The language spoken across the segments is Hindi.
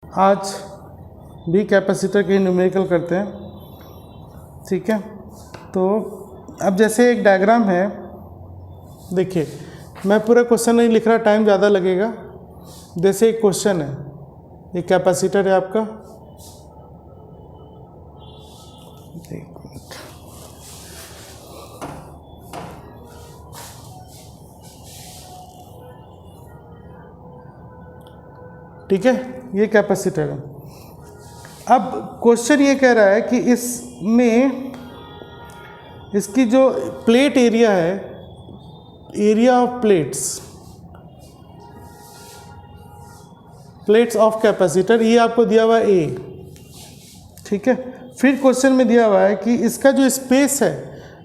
आज भी कैपेसिटर के न्यूमेरिकल करते हैं। ठीक है, तो अब जैसे एक डायग्राम है, देखिए मैं पूरा क्वेश्चन नहीं लिख रहा, टाइम ज़्यादा लगेगा। जैसे एक क्वेश्चन है, एक कैपेसिटर है आपका, ठीक है, ये कैपेसिटर है। अब क्वेश्चन ये कह रहा है कि इसमें इसकी जो प्लेट एरिया है, area of plates of capacitor, ये आपको दिया हुआ है ए। ठीक है, फिर क्वेश्चन में दिया हुआ है कि इसका जो स्पेस है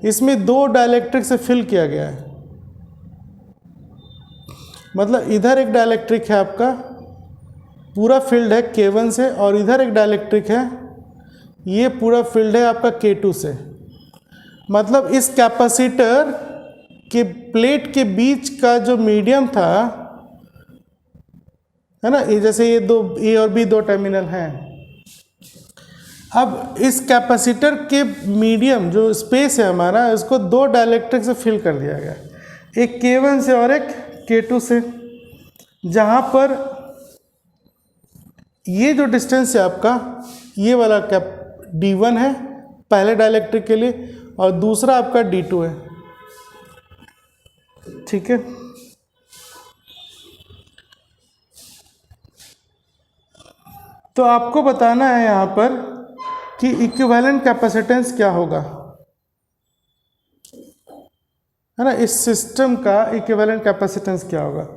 इसमें दो डाइलेक्ट्रिक से फिल किया गया है। मतलब इधर एक डाइलेक्ट्रिक है आपका, पूरा फील्ड है K1 से, और इधर एक डाइलेक्ट्रिक है, ये पूरा फील्ड है आपका K2 से। मतलब इस कैपेसिटर के प्लेट के बीच का जो मीडियम था, है ना, ये जैसे ये दो ए और बी दो टर्मिनल हैं। अब इस कैपेसिटर के मीडियम जो स्पेस है हमारा, इसको दो डाइलेक्ट्रिक से फिल कर दिया गया, एक K1 से और एक K2 से, जहाँ पर ये जो डिस्टेंस है आपका, ये वाला कैप D1 है पहले डाइलेक्ट्रिक के लिए, और दूसरा आपका D2 है। ठीक है, तो आपको बताना है यहाँ पर कि इक्विवेलेंट कैपेसिटेंस क्या होगा, है ना, इस सिस्टम का इक्विवेलेंट कैपेसिटेंस क्या होगा।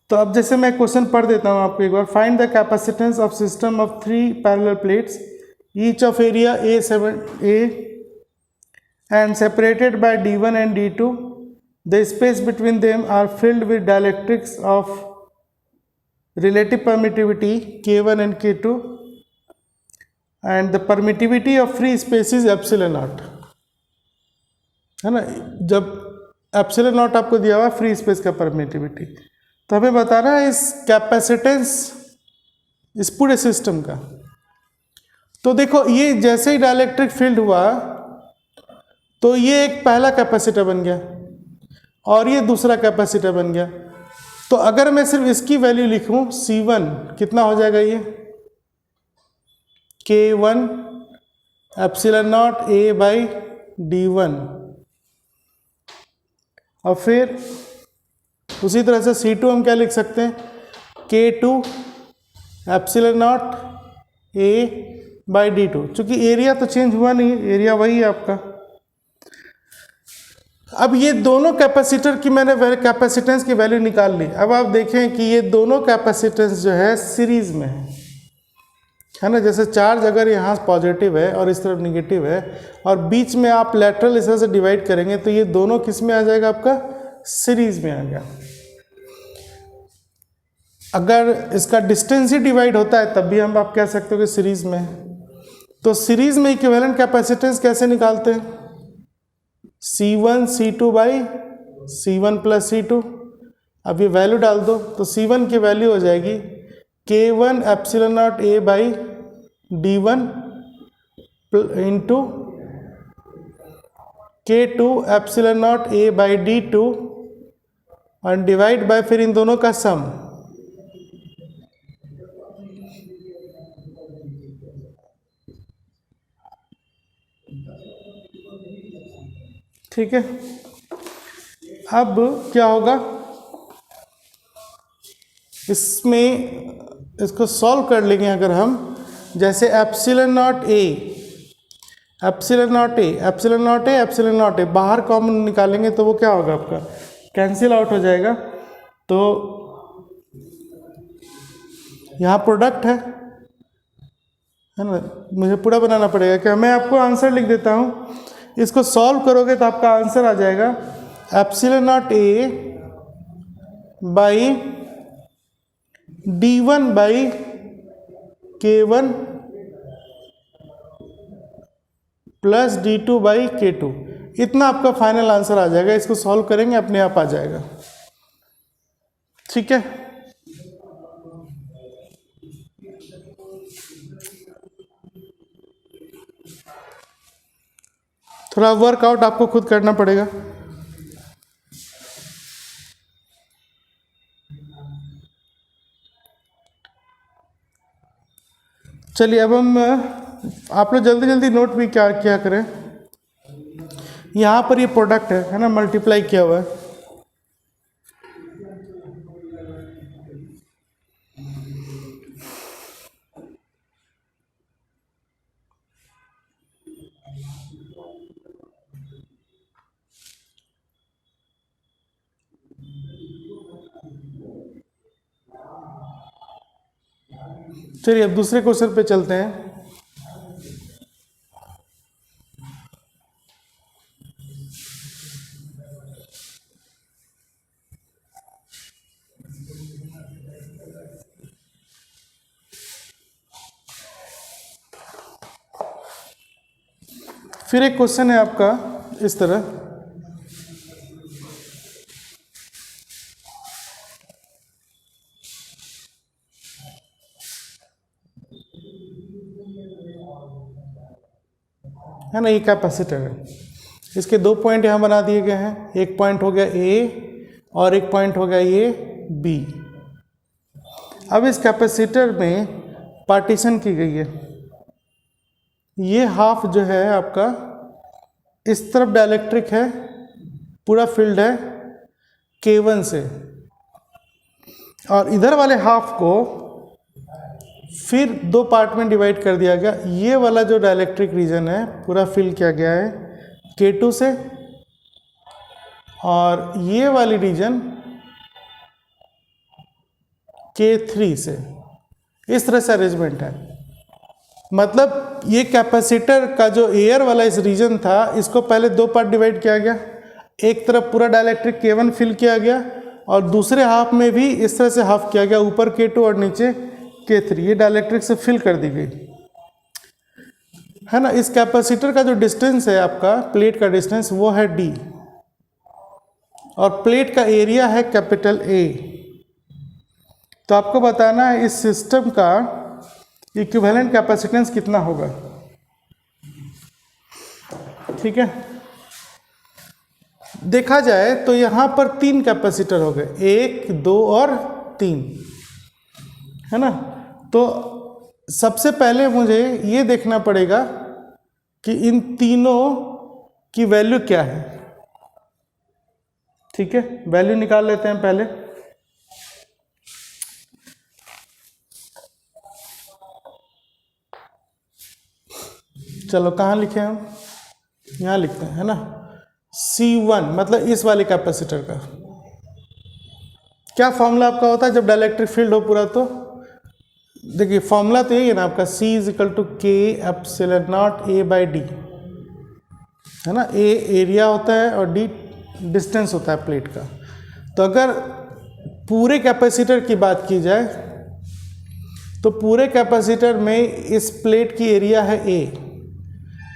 तो अब जैसे मैं क्वेश्चन पढ़ देता हूँ आपको एक बार। Find the capacitance of system of 3 parallel plates each of area A and separated by D1 and D2. The space between them are filled with dielectrics of relative permittivity K1 and K2, and the permittivity of free space is epsilon naught, है ना। जब epsilon naught आपको दिया हुआ फ्री स्पेस का परमिटिविटी, तो हमें बताना है इस कैपेसिटेंस इस पूरे सिस्टम का। तो देखो, ये जैसे ही डाइलेक्ट्रिक फील्ड हुआ तो ये एक पहला कैपेसिटर बन गया और ये दूसरा कैपेसिटर बन गया। तो अगर मैं सिर्फ इसकी वैल्यू लिखूं C1, कितना हो जाएगा ये K1 epsilon not A by D1, और फिर उसी तरह से C2 हम क्या लिख सकते हैं, K2 epsilon not A by D2। चूंकि एरिया तो चेंज हुआ नहीं, एरिया वही है आपका। अब ये दोनों कैपेसिटर की मैंने कैपेसिटेंस की वैल्यू निकाल ली। अब आप देखें कि ये दोनों कैपेसिटेंस जो है सीरीज में है ना। जैसे चार्ज अगर यहाँ पॉजिटिव है और इस तरफ निगेटिव है, और बीच में आप लेटरल इस तरह से डिवाइड करेंगे, तो ये दोनों किस में आ जाएगा, आपका सीरीज में आ गया। अगर इसका डिस्टेंस ही डिवाइड होता है तब भी हम आप कह सकते हो कि सीरीज में है। तो सीरीज में इक्विवेलेंट कैपेसिटेंस कैसे निकालते हैं, C1 C2 by C1 plus C2। अब ये वैल्यू डाल दो, तो C1 की वैल्यू हो जाएगी K1 epsilon not A by D1 into K2 epsilon not A by D2 और डिवाइड बाय फिर इन दोनों का सम। ठीक है, अब क्या होगा इसमें, इसको सॉल्व कर लेंगे अगर हम। जैसे epsilon not A epsilon not A epsilon not A epsilon not A बाहर कॉमन निकालेंगे तो वो क्या होगा, आपका कैंसिल आउट हो जाएगा। तो यहाँ प्रोडक्ट है ना, मुझे पूरा बनाना पड़ेगा। क्या मैं आपको आंसर लिख देता हूँ, इसको सॉल्व करोगे तो आपका आंसर आ जाएगा epsilon not A by D1 by K1 plus D2 by K2। इतना आपका फाइनल आंसर आ जाएगा। इसको सॉल्व करेंगे अपने आप आ जाएगा। ठीक है, थोड़ा वर्कआउट आपको खुद करना पड़ेगा। चलिए अब हम आप लोग जल्दी जल्दी नोट भी क्या क्या करें। यहाँ पर ये प्रोडक्ट है ना, मल्टीप्लाई किया हुआ है। चलिए अब दूसरे क्वेश्चन पे चलते हैं। फिर एक क्वेश्चन है आपका इस तरह, है ना, ये कैपेसिटर है, इसके दो पॉइंट यहाँ बना दिए गए हैं, एक पॉइंट हो गया ए और एक पॉइंट हो गया ये बी। अब इस कैपेसिटर में पार्टीशन की गई है, ये हाफ जो है आपका इस तरफ डाइलेक्ट्रिक है, पूरा फील्ड है K1 से, और इधर वाले हाफ को फिर दो पार्ट में डिवाइड कर दिया गया। ये वाला जो डाइलेक्ट्रिक रीजन है पूरा फिल किया गया है K2 से, और ये वाली रीजन K3 से। इस तरह से अरेंजमेंट है, मतलब ये कैपेसिटर का जो एयर वाला इस रीजन था, इसको पहले दो पार्ट डिवाइड किया गया। एक तरफ पूरा डाइलेक्ट्रिक K1 फिल किया गया और दूसरे हाफ में भी इस तरह से हाफ किया गया, ऊपर K2 और नीचे K3, ये डाइलेक्ट्रिक से फिल कर दी गई, है ना। इस कैपेसिटर का जो डिस्टेंस है आपका, प्लेट का डिस्टेंस, वो है D, और प्लेट का एरिया है कैपिटल A। तो आपको बताना है इस सिस्टम का इक्विवेलेंट कैपेसिटेंस कितना होगा, ठीक है। देखा जाए तो यहाँ पर तीन कैपेसिटर हो गए, 1, 2 और 3, है ना। तो सबसे पहले मुझे ये देखना पड़ेगा कि इन तीनों की वैल्यू क्या है, ठीक है। वैल्यू निकाल लेते हैं पहले। चलो कहाँ लिखे हम, यहाँ लिखते हैं, है ना। C1 मतलब इस वाले कैपेसिटर का क्या फॉर्मूला आपका होता है जब डाइलेक्ट्रिक फील्ड हो पूरा, तो देखिए फॉर्मूला तो यही है ना आपका, C = K ε0 A/D, है ना। A एरिया होता है और D डिस्टेंस होता है प्लेट का। तो अगर पूरे कैपेसिटर की बात की जाए तो पूरे कैपेसिटर में इस प्लेट की एरिया है A,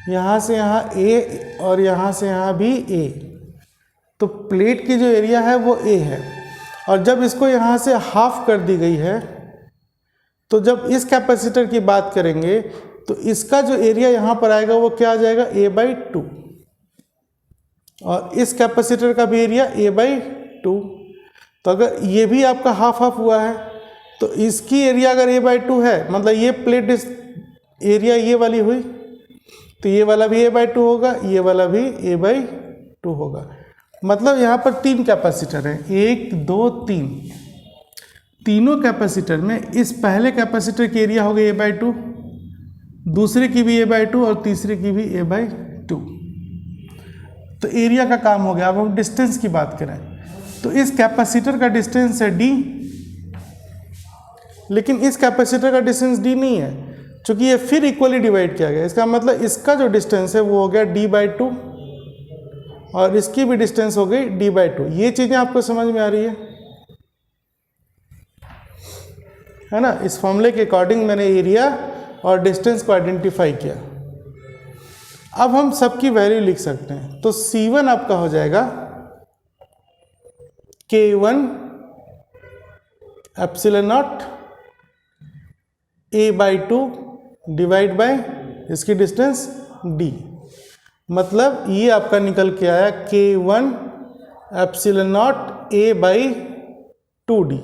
यहाँ से यहाँ A और यहाँ से यहाँ भी A, तो प्लेट की जो एरिया है वो A है। और जब इसको यहाँ से हाफ कर दी गई है, तो जब इस कैपेसिटर की बात करेंगे तो इसका जो एरिया यहाँ पर आएगा वो क्या आ जाएगा, A/2, और इस कैपेसिटर का भी एरिया A/2। तो अगर ये भी आपका हाफ हाफ हुआ है तो इसकी एरिया अगर A/2 है, मतलब ये प्लेट एरिया ये वाली हुई, तो ये वाला भी A/2 होगा, ये वाला भी A/2 होगा। मतलब यहाँ पर तीन कैपेसिटर हैं, 1, 2, 3। तीनों कैपेसिटर में इस पहले कैपेसिटर की एरिया हो गई A/2, दूसरे की भी A/2 और तीसरे की भी A/2। तो एरिया का काम हो गया। अब हम डिस्टेंस की बात करें तो इस कैपेसिटर का डिस्टेंस है D, लेकिन इस कैपेसिटर का डिस्टेंस D नहीं है, क्योंकि ये फिर इक्वली डिवाइड किया गया। इसका मतलब इसका जो डिस्टेंस है वो हो गया D/2 और इसकी भी डिस्टेंस हो गई D/2। ये चीज़ें आपको समझ में आ रही है ना। इस फॉर्मूले के अकॉर्डिंग मैंने एरिया और डिस्टेंस को आइडेंटिफाई किया। अब हम सबकी वैल्यू लिख सकते हैं। तो C1 आपका हो जाएगा K1 ε0 A/2 डिवाइड बाय इसकी डिस्टेंस D। मतलब ये आपका निकल के आया K1 epsilon not A by 2D।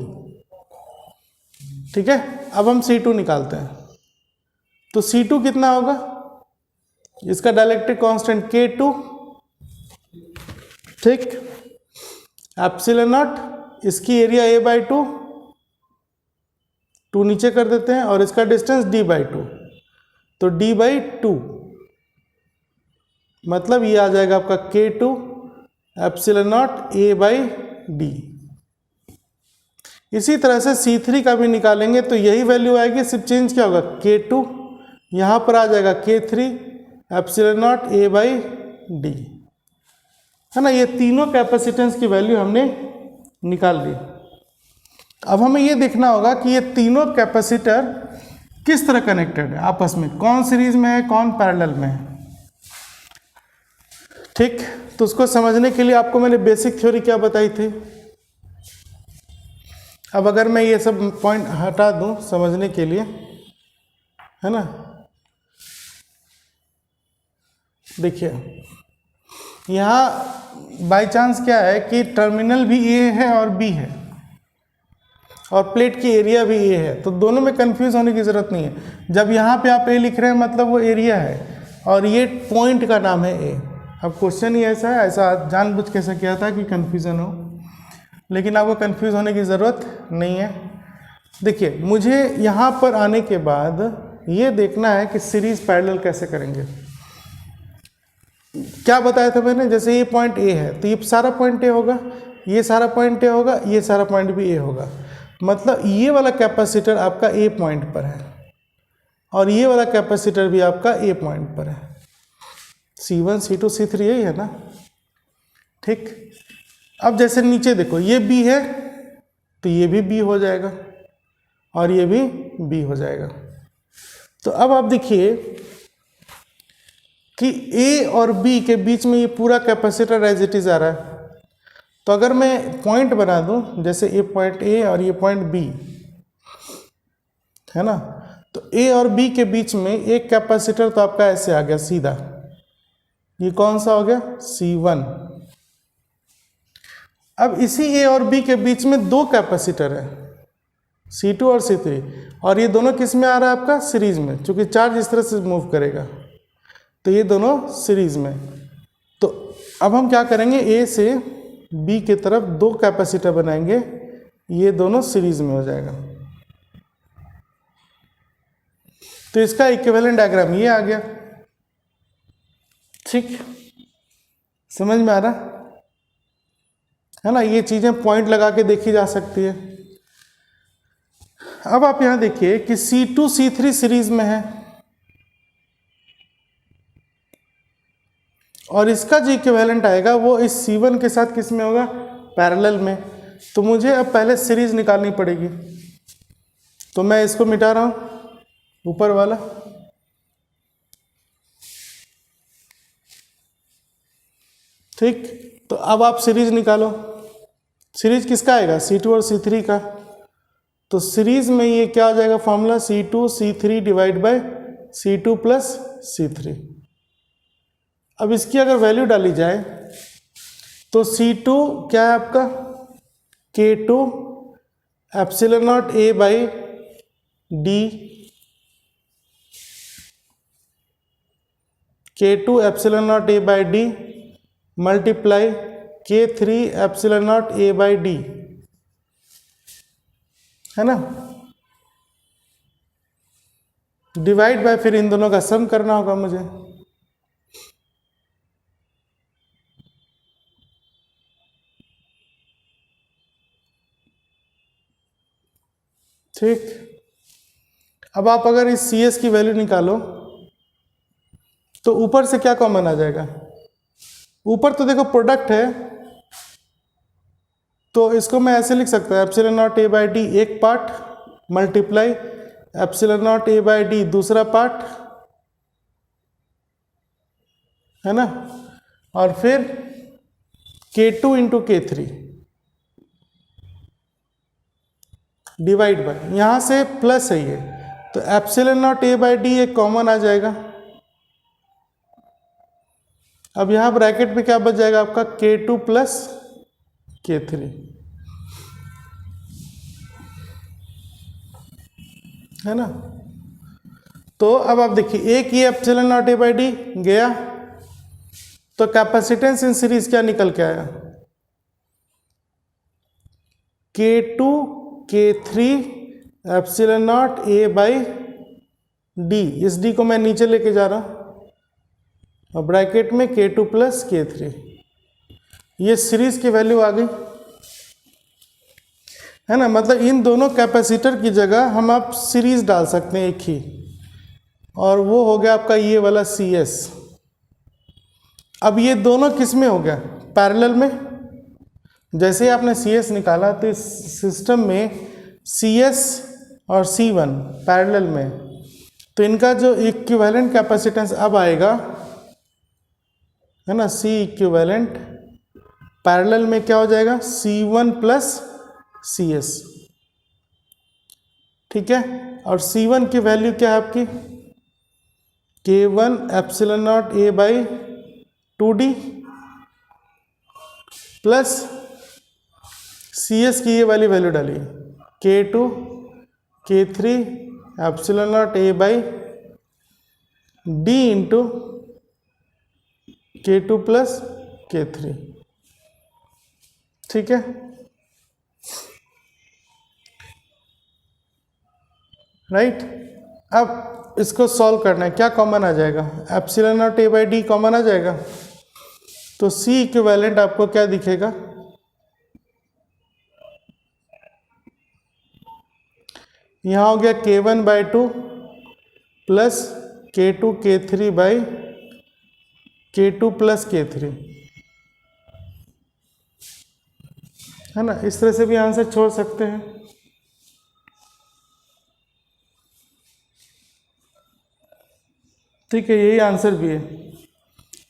ठीक है, अब हम C2 निकालते हैं। तो C2 कितना होगा, इसका डाइलेक्ट्रिक कांस्टेंट K2, ठीक, एप्सिलॉन नॉट, इसकी एरिया A बाई 2, 2 नीचे कर देते हैं, और इसका डिस्टेंस D बाई 2, तो D बाई 2, मतलब ये आ जाएगा आपका K2 epsilon not A by D। इसी तरह से C3 का भी निकालेंगे तो यही वैल्यू आएगी, सिर्फ चेंज क्या होगा, K2 यहाँ पर आ जाएगा K3 epsilon not A by D, है ना। ये तीनों कैपेसिटेंस की वैल्यू हमने निकाल ली। अब हमें ये देखना होगा कि ये तीनों कैपेसिटर किस तरह कनेक्टेड है आपस में, कौन सीरीज में है, कौन पैरेलल में है। ठीक, तो उसको समझने के लिए आपको मैंने बेसिक थ्योरी क्या बताई थी। अब अगर मैं ये सब पॉइंट हटा दूं समझने के लिए, है ना, देखिए यहाँ बाय चांस क्या है कि टर्मिनल भी ए है और बी है, और प्लेट की एरिया भी ए है, तो दोनों में कंफ्यूज होने की ज़रूरत नहीं है। जब यहाँ पे आप ए लिख रहे हैं मतलब वो एरिया है, और ये पॉइंट का नाम है ए। अब क्वेश्चन ही ऐसा है, ऐसा जानबूझ कैसे किया था कि कन्फ्यूज़न हो, लेकिन आपको कंफ्यूज होने की ज़रूरत नहीं है। देखिए मुझे यहाँ पर आने के बाद ये देखना है कि सीरीज पैरेलल कैसे करेंगे। क्या बताया था मैंने, जैसे ये पॉइंट ए है तो ये सारा पॉइंट ए होगा, ये सारा पॉइंट ए होगा, ये सारा पॉइंट भी ए होगा, मतलब ये वाला कैपेसिटर आपका ए पॉइंट पर है, और ये वाला कैपेसिटर भी आपका ए पॉइंट पर है। C1 C2 C3 यही है ना, ठीक। अब जैसे नीचे देखो ये B है तो ये भी B हो जाएगा, और ये भी B हो जाएगा। तो अब आप देखिए कि A और B के बीच में ये पूरा कैपेसिटर एज इट इज आ रहा है। तो अगर मैं पॉइंट बना दूं, जैसे ये पॉइंट A और ये पॉइंट B है ना, तो A और B के बीच में एक कैपेसिटर तो आपका ऐसे आ गया सीधा, ये कौन सा हो गया, C1। अब इसी A और B के बीच में दो कैपेसिटर है, C2 और C3, और ये दोनों किस में आ रहा है आपका, सीरीज में, क्योंकि चार्ज इस तरह से मूव करेगा, तो ये दोनों सीरीज में। तो अब हम क्या करेंगे, A से B की तरफ दो कैपेसिटर बनाएंगे, ये दोनों सीरीज में हो जाएगा। तो इसका इक्विवेलेंट डायग्राम ये आ गया, ठीक, समझ में आ रहा है ना। ये चीजें पॉइंट लगा के देखी जा सकती है। अब आप यहां देखिए कि C2 C3 सीरीज में है, और इसका जो इक्विवेलेंट आएगा वो इस C1 के साथ किस में होगा, पैरेलल में। तो मुझे अब पहले सीरीज निकालनी पड़ेगी, तो मैं इसको मिटा रहा हूं ऊपर वाला, ठीक। तो अब आप सीरीज निकालो, सीरीज किसका आएगा, C2 और C3 का। तो सीरीज में ये क्या आ जाएगा formula, C2 C3 divide by C2 plus C3। अब इसकी अगर वैल्यू डाली जाए तो C2 क्या है आपका, K2 epsilon not A by D, K2 epsilon not A by D multiply K3 epsilon not A by D, है ना, डिवाइड बाय, फिर इन दोनों का सम करना होगा मुझे। ठीक, अब आप अगर इस CS की वैल्यू निकालो तो ऊपर से क्या कॉमन आ जाएगा, ऊपर तो देखो प्रोडक्ट है, तो इसको मैं ऐसे लिख सकता हूँ, epsilon not A by D एक part multiply epsilon not A by D दूसरा पार्ट, है ना, और फिर K2 into K3 divide by, यहां से प्लस है ये, तो epsilon not A by D एक कॉमन आ जाएगा, अब यहाँ ब्रैकेट में क्या बच जाएगा आपका K2 प्लस K3, है ना। तो अब आप देखिए एक ये epsilon not A by D गया, तो कैपेसिटेंस इन सीरीज क्या निकल के आया, K2 K3 epsilon not A by D. इस डी को मैं नीचे लेके जा रहा हूँ और ब्रैकेट में K2 प्लस K3, ये सीरीज की वैल्यू आ गई, है ना। मतलब इन दोनों कैपेसिटर की जगह हम आप सीरीज डाल सकते हैं एक ही, और वो हो गया आपका ये वाला CS। अब ये दोनों किस में हो गया, पैरेलल में। जैसे ही आपने CS निकाला तो इस सिस्टम में CS और C1 पैरेलल में, तो इनका जो इक्विवेलेंट कैपेसिटेंस अब आएगा, है ना, C इक्विवेलेंट पैरेलल में क्या हो जाएगा, C1 प्लस CS, ठीक है। और C1 की वैल्यू क्या है आपकी, K1 epsilon not A by 2D plus CS की ये वाली वैल्यू डालिए, K2 K3 epsilon not A by D into K2 plus K3, ठीक है। राइट, अब इसको सॉल्व करना है, क्या कॉमन आ जाएगा, epsilon not A by D common आ जाएगा, तो C इक्विवेलेंट आपको क्या दिखेगा, यहाँ हो गया K1 by 2 plus K2 K3 by K2 plus K3, है ना। इस तरह से भी आंसर छोड़ सकते हैं। ठीक है, यही आंसर भी है,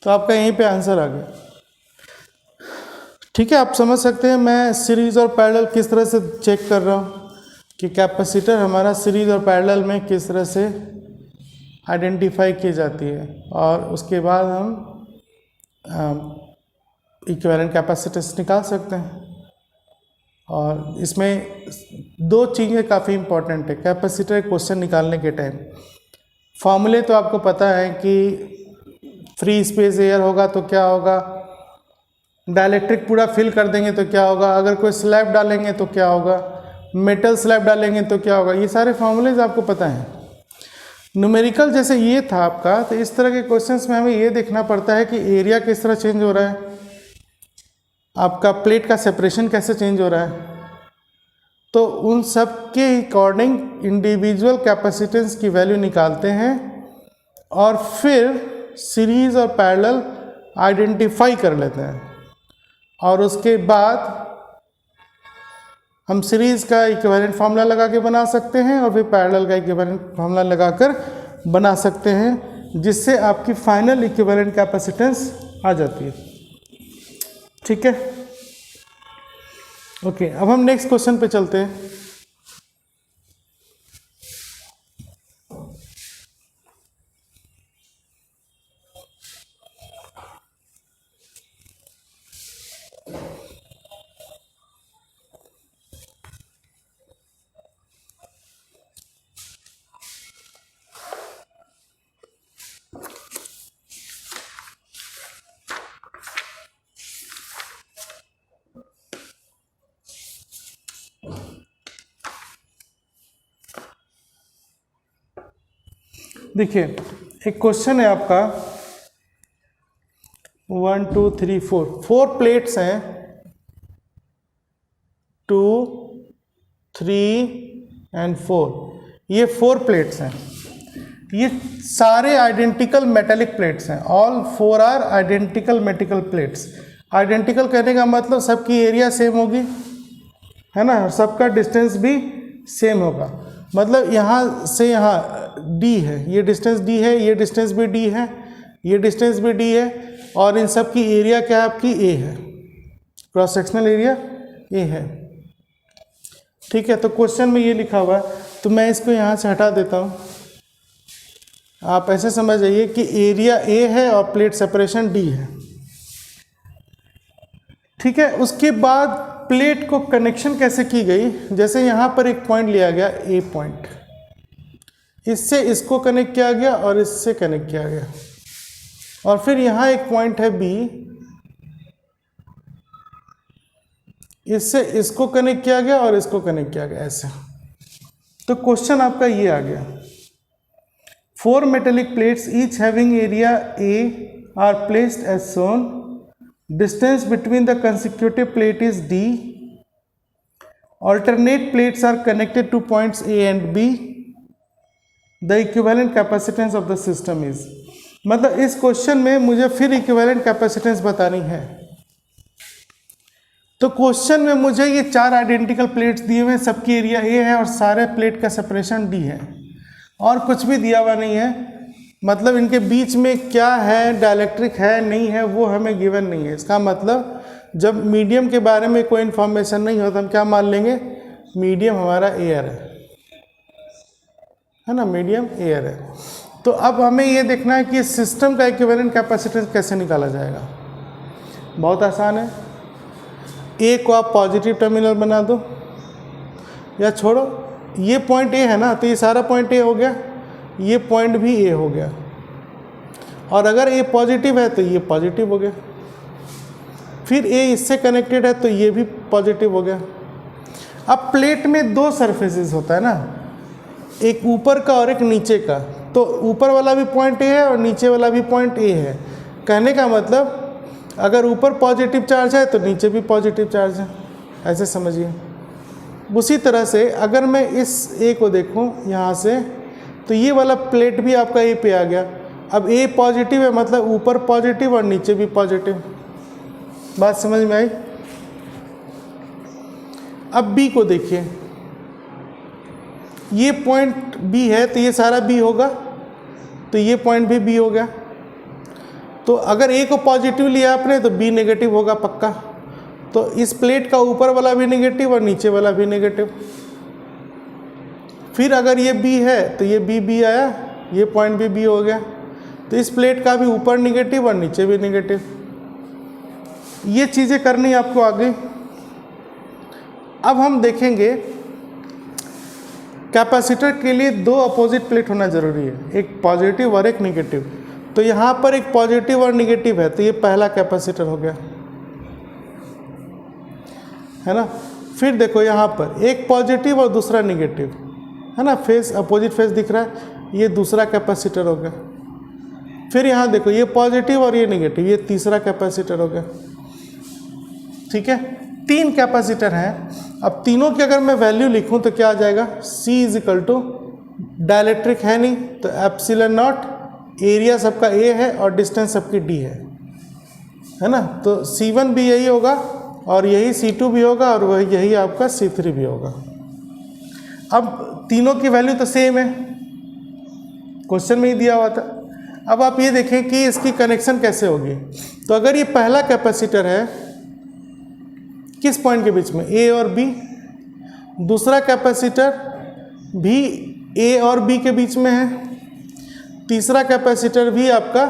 तो आपका यहीं पे आंसर आ गया। ठीक है, आप समझ सकते हैं मैं सीरीज और पैरेलल किस तरह से चेक कर रहा हूँ कि कैपेसिटर हमारा सीरीज और पैरेलल में किस तरह से आइडेंटिफाई की जाती है, और उसके बाद हम इक्विवेलेंट कैपेसिटेंस निकाल सकते हैं। और इसमें दो चीज़ें काफ़ी इम्पोर्टेंट है कैपेसिटर क्वेश्चन निकालने के टाइम। फॉर्मूले तो आपको पता है कि फ्री स्पेस एयर होगा तो क्या होगा, डाइलेक्ट्रिक पूरा फिल कर देंगे तो क्या होगा, अगर कोई स्लैब डालेंगे तो क्या होगा, मेटल स्लैब डालेंगे तो क्या होगा, ये सारे फॉर्मूलेज आपको पता हैं। न्यूमेरिकल जैसे ये था आपका, तो इस तरह के क्वेश्चंस में हमें ये देखना पड़ता है कि एरिया किस तरह चेंज हो रहा है, आपका प्लेट का सेपरेशन कैसे चेंज हो रहा है, तो उन सब के अकॉर्डिंग इंडिविजुअल कैपेसिटेंस की वैल्यू निकालते हैं और फिर सीरीज और पैरेलल आइडेंटिफाई कर लेते हैं, और उसके बाद हम सीरीज का इक्विवेलेंट फार्मूला लगा के बना सकते हैं और फिर पैरेलल का इक्विवेलेंट फार्मूला लगाकर बना सकते हैं, जिससे आपकी फाइनल इक्विवेलेंट कैपेसिटेंस आ जाती है। ठीक है, ओके, अब हम नेक्स्ट क्वेश्चन पे चलते हैं। देखिए, एक क्वेश्चन है आपका 1 2 3 4 4 प्लेट्स हैं, 2 3 एंड 4, ये 4 प्लेट्स हैं। ये सारे आइडेंटिकल मेटेलिक प्लेट्स हैं, all 4 are identical metallic plates. Identical कहने का मतलब सबकी एरिया सेम होगी, है ना, सबका डिस्टेंस भी सेम होगा। मतलब यहाँ से यहाँ D है, ये डिस्टेंस D है, ये डिस्टेंस भी D है, ये डिस्टेंस भी D है, और इन सब की एरिया क्या है आपकी A है, क्रॉस सेक्शनल एरिया A है। ठीक है, तो क्वेश्चन में ये लिखा हुआ है, तो मैं इसको यहाँ से हटा देता हूँ। आप ऐसे समझ जाइए कि एरिया A है और प्लेट सेपरेशन D है। ठीक है, उसके बाद प्लेट को कनेक्शन कैसे की गई, जैसे यहाँ पर एक पॉइंट लिया गया ए पॉइंट, इससे इसको कनेक्ट किया गया और इससे कनेक्ट किया गया, और फिर यहाँ एक पॉइंट है बी, इससे इसको कनेक्ट किया गया और इसको कनेक्ट किया गया ऐसे। तो क्वेश्चन आपका ये आ गया, 4 metallic plates each having area A are placed as shown. Distance between the consecutive plate is D. Alternate plates are connected to points A and B. The equivalent capacitance of the system is, मतलब इस क्वेश्चन में मुझे फिर इक्विवेलेंट कैपेसिटेंस बतानी है। तो क्वेश्चन में मुझे ये 4 आइडेंटिकल प्लेट्स दिए हुए हैं, सबकी एरिया ए है और सारे प्लेट का सेपरेशन डी है, और कुछ भी दिया हुआ नहीं है, मतलब इनके बीच में क्या है, डाइलेक्ट्रिक है नहीं है, वो हमें गिवन नहीं है। इसका मतलब जब मीडियम के बारे में कोई इन्फॉर्मेशन नहीं हो तो हम क्या मान लेंगे, मीडियम हमारा एयर है ना, मीडियम एयर है। तो अब हमें ये देखना है कि सिस्टम का इक्विवेलेंट कैपेसिटेंस कैसे निकाला जाएगा। बहुत आसान है, ए को आप पॉजिटिव टर्मिनल बना दो, या छोड़ो, ये पॉइंट ए है ना, तो ये सारा पॉइंट ए हो गया, ये पॉइंट भी ए हो गया, और अगर ए पॉजिटिव है तो ये पॉजिटिव हो गया, फिर ए इससे कनेक्टेड है तो ये भी पॉजिटिव हो गया। अब प्लेट में 2 सरफेसेस होता है ना, एक ऊपर का और एक नीचे का, तो ऊपर वाला भी पॉइंट ए है और नीचे वाला भी पॉइंट ए है। कहने का मतलब अगर ऊपर पॉजिटिव चार्ज है तो नीचे भी पॉजिटिव चार्ज है, ऐसे समझिए। उसी तरह से अगर मैं इस ए को देखूं यहाँ से, तो ये वाला प्लेट भी आपका ए पे आ गया। अब ए पॉजिटिव है, मतलब ऊपर पॉजिटिव और नीचे भी पॉजिटिव। बात समझ में आई? अब बी को देखिए, ये पॉइंट बी है तो ये सारा बी होगा, तो ये पॉइंट भी बी हो गया। तो अगर ए को पॉजिटिव लिया आपने तो बी नेगेटिव होगा पक्का। तो इस प्लेट का ऊपर वाला भी नेगेटिव और नीचे वाला भी नेगेटिव। फिर अगर ये बी है तो ये बी आया, ये पॉइंट भी बी हो गया, तो इस प्लेट का भी ऊपर नेगेटिव और नीचे भी नेगेटिव। ये चीज़ें करनी आपको आगे। अब हम देखेंगे कैपेसिटर के लिए 2 अपोजिट प्लेट होना जरूरी है, एक पॉजिटिव और एक नेगेटिव। तो यहाँ पर एक पॉजिटिव और नेगेटिव है, तो ये पहला कैपेसिटर हो गया, है ना। फिर देखो यहाँ पर एक पॉजिटिव और दूसरा नेगेटिव, है ना, फेस अपोजिट फेस दिख रहा है, ये दूसरा कैपेसिटर हो गया। फिर यहाँ देखो ये पॉजिटिव और ये नेगेटिव, ये तीसरा कैपेसिटर हो गया। ठीक है, 3 कैपेसिटर हैं। अब तीनों की अगर मैं वैल्यू लिखूं तो क्या आ जाएगा, C = डाइलेक्ट्रिक है नहीं तो ε0, एरिया सबका A है और डिस्टेंस सबकी D है ना। तो C1 भी यही होगा और यही C2 भी होगा और वही यही आपका C3 भी होगा। अब तीनों की वैल्यू तो सेम है, क्वेश्चन में ही दिया हुआ था। अब आप ये देखें कि इसकी कनेक्शन कैसे होगी। तो अगर ये पहला कैपेसिटर है किस पॉइंट के बीच में, A और B, दूसरा कैपेसिटर भी A और B के बीच में है, तीसरा कैपेसिटर भी आपका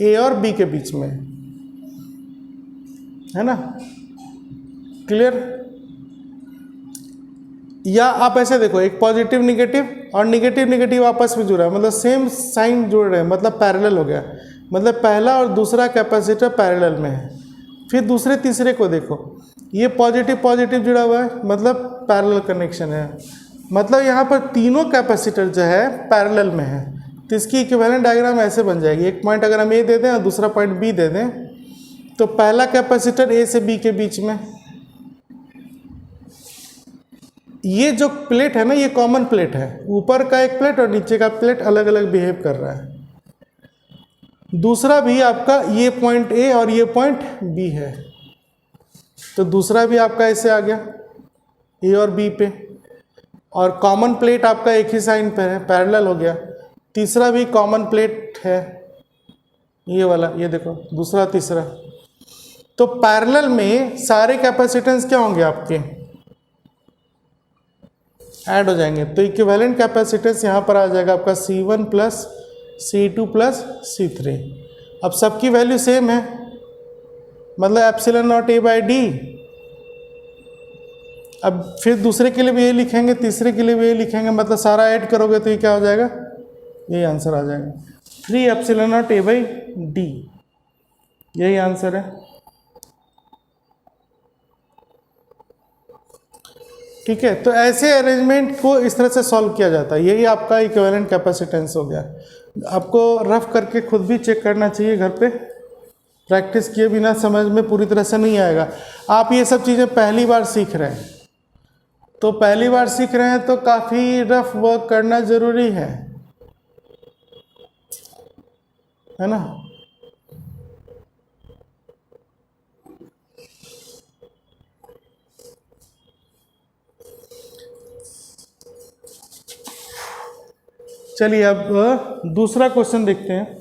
A और B के बीच में है ना, क्लियर। या आप ऐसे देखो, एक पॉजिटिव नेगेटिव और नेगेटिव नेगेटिव आपस में जुड़ा है, मतलब सेम साइन जुड़ रहे हैं, मतलब पैरेलल हो गया, मतलब पहला और दूसरा कैपेसिटर पैरेलल में है। फिर दूसरे तीसरे को देखो, ये पॉजिटिव पॉजिटिव जुड़ा हुआ है, मतलब पैरेलल कनेक्शन है, मतलब यहाँ पर तीनों कैपेसिटर जो है पैरेलल में है। तो इसकी इक्विवेलेंट डायग्राम ऐसे बन जाएगी, एक पॉइंट अगर हम ए दे दें और दूसरा पॉइंट बी दे दें, तो पहला कैपेसिटर ए से बी के बीच में, ये जो प्लेट है ना ये कॉमन प्लेट है, ऊपर का एक प्लेट और नीचे का प्लेट अलग अलग बिहेव कर रहा है। दूसरा भी आपका ये पॉइंट ए और ये पॉइंट बी है, तो दूसरा भी आपका ऐसे आ गया ए और बी पे, और कॉमन प्लेट आपका एक ही साइन पे है, पैरेलल हो गया। तीसरा भी कॉमन प्लेट है, ये वाला, ये देखो दूसरा तीसरा। तो पैरेलल में सारे कैपेसिटेंस क्या होंगे आपके, ऐड हो जाएंगे। तो इक्विवेलेंट कैपेसिटेंस यहाँ पर आ जाएगा आपका C1 + C2 + C3। अब सबकी वैल्यू सेम है, मतलब epsilon not A by D. अब फिर दूसरे के लिए भी ये लिखेंगे, तीसरे के लिए भी ये लिखेंगे, मतलब सारा ऐड करोगे तो ये क्या हो जाएगा, यही आंसर आ जाएगा 3 epsilon not A by D, यही आंसर है। ठीक है, तो ऐसे अरेंजमेंट को इस तरह से सॉल्व किया जाता है। यही आपका इक्विवेलेंट कैपेसिटेंस हो गया। आपको रफ करके खुद भी चेक करना चाहिए घर पे, प्रैक्टिस किए बिना समझ में पूरी तरह से नहीं आएगा। आप ये सब चीज़ें पहली बार सीख रहे हैं, तो पहली बार सीख रहे हैं तो काफ़ी रफ वर्क करना ज़रूरी है ना। चलिए अब दूसरा क्वेश्चन देखते हैं।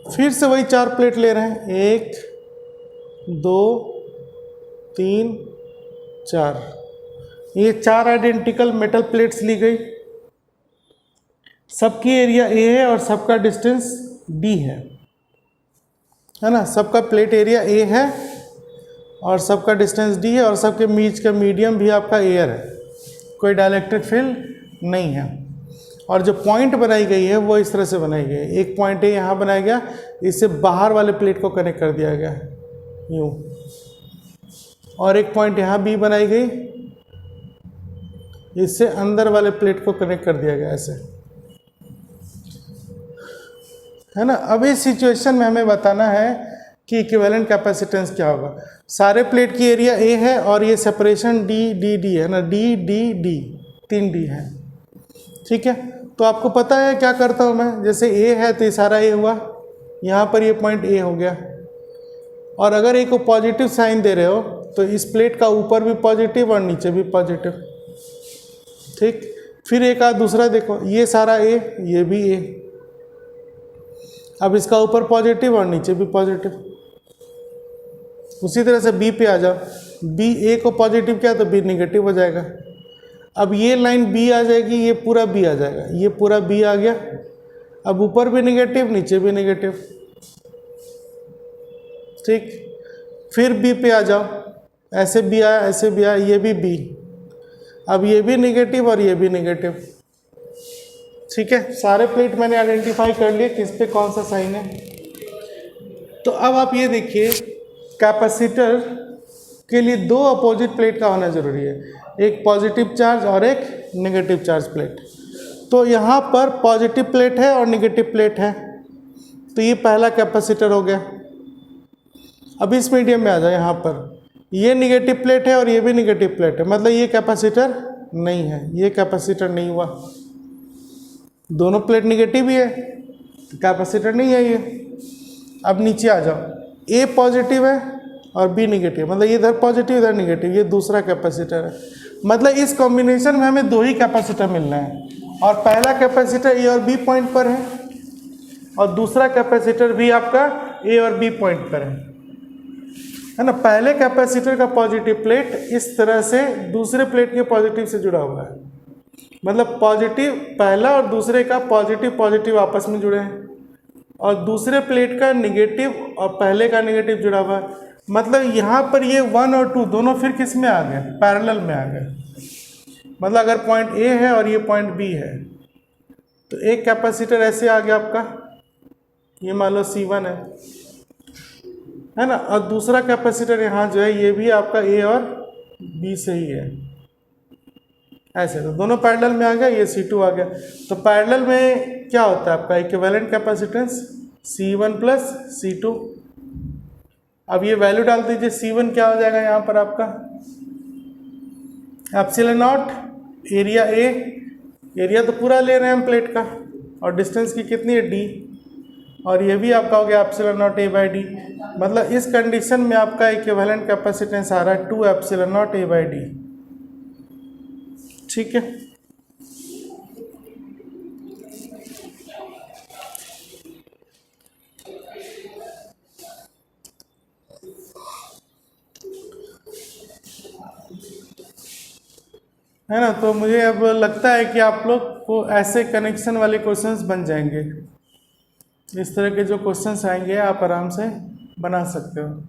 फिर से वही 4 प्लेट ले रहे हैं, 1 2 3 4। ये 4 आइडेंटिकल मेटल प्लेट्स ली गई, सबकी एरिया ए है और सबका डिस्टेंस डी है ना। सबका प्लेट एरिया ए है और सबका डिस्टेंस डी है और सबके बीच का मीडियम भी आपका एयर है, कोई डाइलेक्ट्रिक फील्ड नहीं है। और जो पॉइंट बनाई गई है वो इस तरह से बनाई गई है, एक पॉइंट ए यहाँ बनाया गया, इससे बाहर वाले प्लेट को कनेक्ट कर दिया गया यूँ, और एक पॉइंट यहाँ बी बनाई गई, इससे अंदर वाले प्लेट को कनेक्ट कर दिया गया ऐसे, है ना। अब इस सिचुएशन में हमें बताना है कि इक्विवेलेंट कैपेसिटेंस क्या होगा। सारे प्लेट की एरिया ए है और ये सेपरेशन डी डी डी है ना, डी डी डी 3 डी है। ठीक है, तो आपको पता है क्या करता हूँ मैं, जैसे ए है तो ये सारा ए हुआ, यहाँ पर ये पॉइंट ए हो गया, और अगर ए को पॉजिटिव साइन दे रहे हो तो इस प्लेट का ऊपर भी पॉजिटिव और नीचे भी पॉजिटिव। ठीक, फिर एक आध दूसरा देखो, ये सारा ए, ये भी ए, अब इसका ऊपर पॉजिटिव और नीचे भी पॉजिटिव। उसी तरह से बी पे आ जाओ, बी ए को पॉजिटिव किया तो बी निगेटिव हो जाएगा। अब ये लाइन बी आ जाएगी, ये पूरा बी आ जाएगा, ये पूरा बी आ गया, अब ऊपर भी निगेटिव नीचे भी निगेटिव। ठीक, फिर बी पे आ जाओ, ऐसे बी आया ऐसे बी आया, ये भी बी, अब ये भी निगेटिव और ये भी निगेटिव। ठीक है, सारे प्लेट मैंने आइडेंटिफाई कर लिए किस पे कौन सा साइन है। तो अब आप ये देखिए, कैपेसिटर के लिए 2 अपोजिट प्लेट का होना जरूरी है, एक पॉजिटिव चार्ज और एक नेगेटिव चार्ज प्लेट। तो यहाँ पर पॉजिटिव प्लेट है और नेगेटिव प्लेट है, तो ये पहला कैपेसिटर हो गया। अब इस मीडियम में आ जाए, यहाँ पर ये नेगेटिव प्लेट है और ये भी नेगेटिव प्लेट है, मतलब ये कैपेसिटर नहीं है, ये कैपेसिटर नहीं हुआ। दोनों प्लेट नेगेटिव ही है तो कैपेसिटर नहीं है ये। अब नीचे आ जाओ, ए पॉजिटिव है और बी निगेटिव, मतलब ये इधर पॉजिटिव इधर निगेटिव, ये दूसरा कैपेसिटर है। मतलब इस कॉम्बिनेशन में हमें 2 ही कैपेसिटर मिलना है, और पहला कैपेसिटर ए और बी पॉइंट पर है और दूसरा कैपेसिटर भी आपका ए और बी पॉइंट पर है ना। पहले कैपेसिटर का पॉजिटिव प्लेट इस तरह से दूसरे प्लेट के पॉजिटिव से जुड़ा हुआ है, मतलब पॉजिटिव पहला और दूसरे का पॉजिटिव पॉजिटिव आपस में जुड़े हैं, और दूसरे प्लेट का निगेटिव और पहले का निगेटिव जुड़ा हुआ है। मतलब यहाँ पर ये 1 और 2 दोनों फिर किस में आ गए, पैरेलल में आ गए। मतलब अगर पॉइंट ए है और ये पॉइंट बी है तो एक कैपेसिटर ऐसे आ गया आपका, ये मान लो C1 है ना, और दूसरा कैपेसिटर यहाँ जो है ये भी आपका ए और बी से ही है ऐसे, तो दोनों पैरेलल में आ गया, ये C2 आ गया। तो पैरेलल में क्या होता है आपका equivalent capacitance C1 plus C2। अब ये वैल्यू डाल दीजिए, C1 क्या हो जाएगा यहाँ पर आपका epsilon not, area A, area तो पूरा ले रहे हैं हम प्लेट का, और डिस्टेंस की कितनी है डी, और ये भी आपका हो गया epsilon not A by D. मतलब इस कंडीशन में आपका इक्विवेलेंट कैपेसिटेंस आ रहा है 2 epsilon not A by D. ठीक है, है ना। तो मुझे अब लगता है कि आप लोग को ऐसे कनेक्शन वाले क्वेश्चंस बन जाएंगे। इस तरह के जो क्वेश्चंस आएंगे आप आराम से बना सकते हो।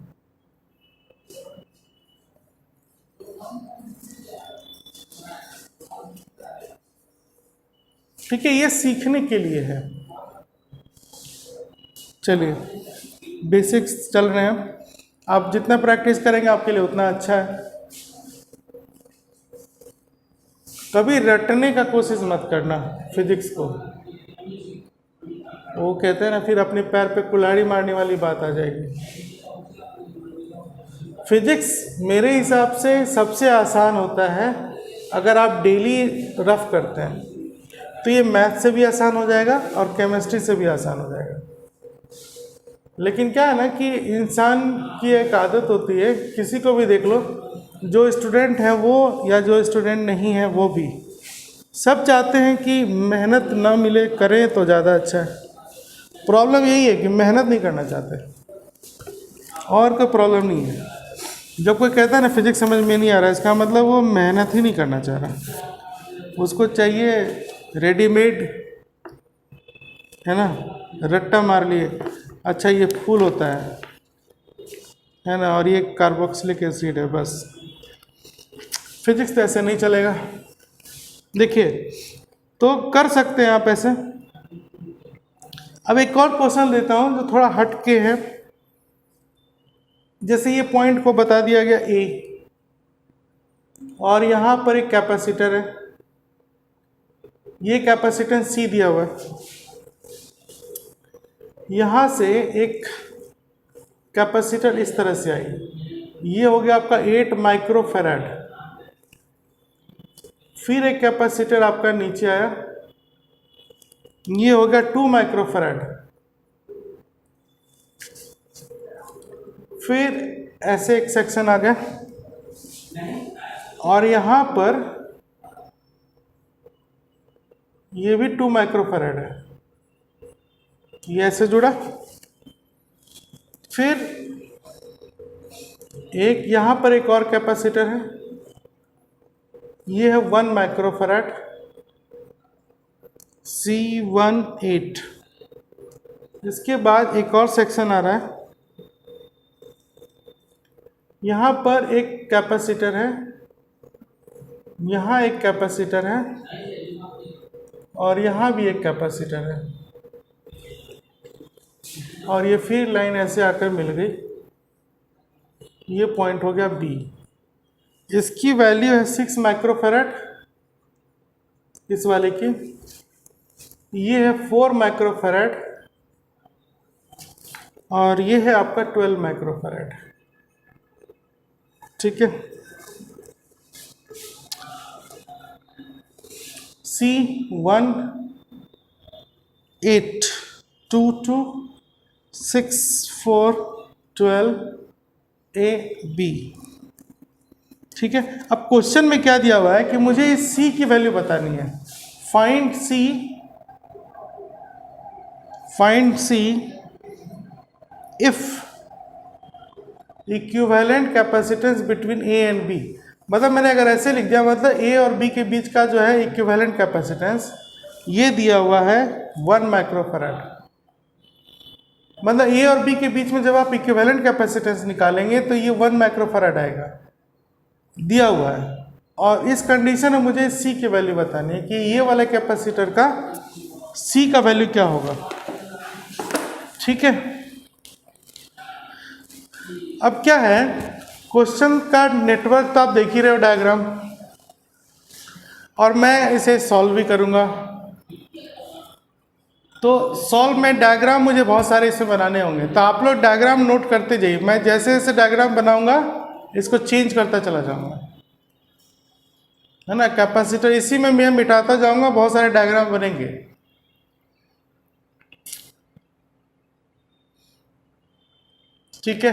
ठीक है, ये सीखने के लिए है। चलिए बेसिक्स चल रहे हैं, आप जितना प्रैक्टिस करेंगे आपके लिए उतना अच्छा है। कभी रटने का कोशिश मत करना फिजिक्स को, वो कहते हैं ना फिर अपने पैर पे कुल्हाड़ी मारने वाली बात आ जाएगी। फिजिक्स मेरे हिसाब से सबसे आसान होता है अगर आप डेली रफ करते हैं, तो ये मैथ से भी आसान हो जाएगा और केमिस्ट्री से भी आसान हो जाएगा। लेकिन क्या है ना कि इंसान की एक आदत होती है, किसी को भी देख लो, जो स्टूडेंट है वो या जो स्टूडेंट नहीं है वो भी, सब चाहते हैं कि मेहनत ना मिले, करें तो ज़्यादा अच्छा है। प्रॉब्लम यही है कि मेहनत नहीं करना चाहते, और कोई प्रॉब्लम नहीं है। जब कोई कहता है ना फिजिक्स समझ में नहीं आ रहा है, इसका मतलब वो मेहनत ही नहीं करना चाह रहा। उसको चाहिए रेडीमेड, है ना, रट्टा मार लिए, अच्छा ये फूल होता है ना, और ये कार्बोक्सिलिक एसिड है, बस। फिजिक्स तो ऐसे नहीं चलेगा। देखिए, तो कर सकते हैं आप ऐसे। अब एक और क्वेश्चन देता हूं जो थोड़ा हट के है। जैसे ये पॉइंट को बता दिया गया ए, और यहां पर एक कैपेसिटर है, ये कैपेसिटेंस सी दिया हुआ है। यहां से एक कैपेसिटर इस तरह से आई, ये हो गया आपका 8 माइक्रोफैराड। फिर एक कैपेसिटर आपका नीचे आया, ये हो गया 2 माइक्रोफैराड। फिर ऐसे एक सेक्शन आ गया, और यहां पर ये भी 2 माइक्रोफैराड है, ये ऐसे जुड़ा। फिर एक यहां पर एक और कैपेसिटर है, ये है 1 माइक्रोफैराड C18। इसके बाद एक और सेक्शन आ रहा है, यहां पर एक कैपेसिटर है, यहां एक कैपेसिटर है, और यहां भी एक कैपेसिटर है, और ये फिर लाइन ऐसे आकर मिल गई, ये पॉइंट हो गया बी। इसकी वैल्यू है 6 माइक्रोफैराड, इस वाले की। ये है 4 माइक्रोफैराड, और ये है आपका 12 माइक्रोफैराड। ठीक है, C18226412AB। ठीक है, अब क्वेश्चन में क्या दिया हुआ है कि मुझे इस C की वैल्यू बतानी है। Find C if equivalent capacitance between A and B। मतलब मैंने अगर ऐसे लिख दिया, मतलब A और B के बीच का जो है इक्विवेलेंट कैपेसिटेंस, ये दिया हुआ है 1 माइक्रोफैराड। मतलब A और B के बीच में जब आप इक्विवेलेंट कैपेसिटेंस निकालेंगे तो ये 1 माइक्रोफैराड आएगा, दिया हुआ है। और इस कंडीशन में मुझे C की वैल्यू बतानी है कि ये वाले कैपेसिटर का C का वैल्यू क्या होगा। ठीक है, अब क्या है, क्वेश्चन का नेटवर्क तो आप देख ही रहे हो, डायग्राम, और मैं इसे सॉल्व भी करूंगा। तो सॉल्व में डायग्राम मुझे बहुत सारे इसमें बनाने होंगे, तो आप लोग डायग्राम नोट करते जाइए। मैं जैसे जैसे डायग्राम बनाऊंगा इसको चेंज करता चला जाऊंगा, है ना। कैपेसिटर इसी में मैं मिटाता जाऊंगा, बहुत सारे डायग्राम बनेंगे। ठीक है,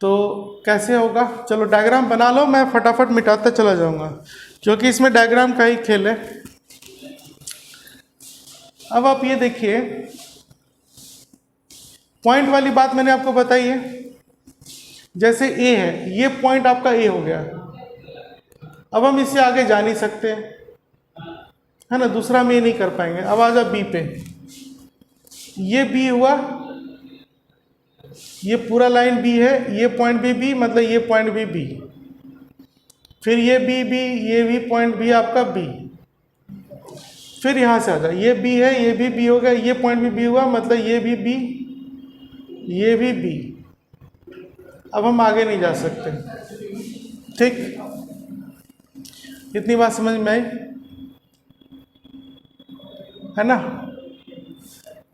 तो कैसे होगा, चलो डायग्राम बना लो, मैं फटाफट मिटाता चला जाऊंगा, क्योंकि इसमें डायग्राम का ही खेल है। अब आप ये देखिए, पॉइंट वाली बात मैंने आपको बताई है। जैसे A है, ये पॉइंट आपका A हो गया, अब हम इससे आगे जा नहीं सकते, है ना, दूसरा हम ये नहीं कर पाएंगे। अब आ जाओ बी पे, ये बी हुआ, ये पूरा लाइन बी है, ये पॉइंट भी बी, मतलब ये पॉइंट भी बी, फिर ये बी बी, ये भी पॉइंट बी आपका बी, फिर यहाँ से आ जाओ, ये बी है, ये भी बी हो गया, ये पॉइंट भी बी हुआ, मतलब ये भी बी, ये भी बी। अब हम आगे नहीं जा सकते, ठीक, इतनी बात समझ में आई, है ना।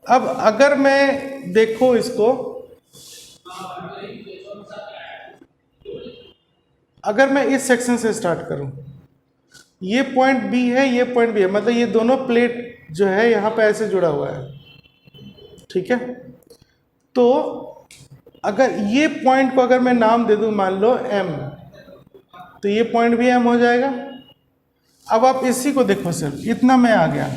अब अगर मैं देखो इसको, अगर मैं इस सेक्शन से स्टार्ट करूं, ये पॉइंट बी है, ये पॉइंट बी है, मतलब ये दोनों प्लेट जो है यहाँ पे ऐसे जुड़ा हुआ है, ठीक है। तो अगर ये पॉइंट को अगर मैं नाम दे दूं, मान लो एम, तो ये पॉइंट भी एम हो जाएगा। अब आप इसी को देखो, सिर्फ इतना मैं आ गया,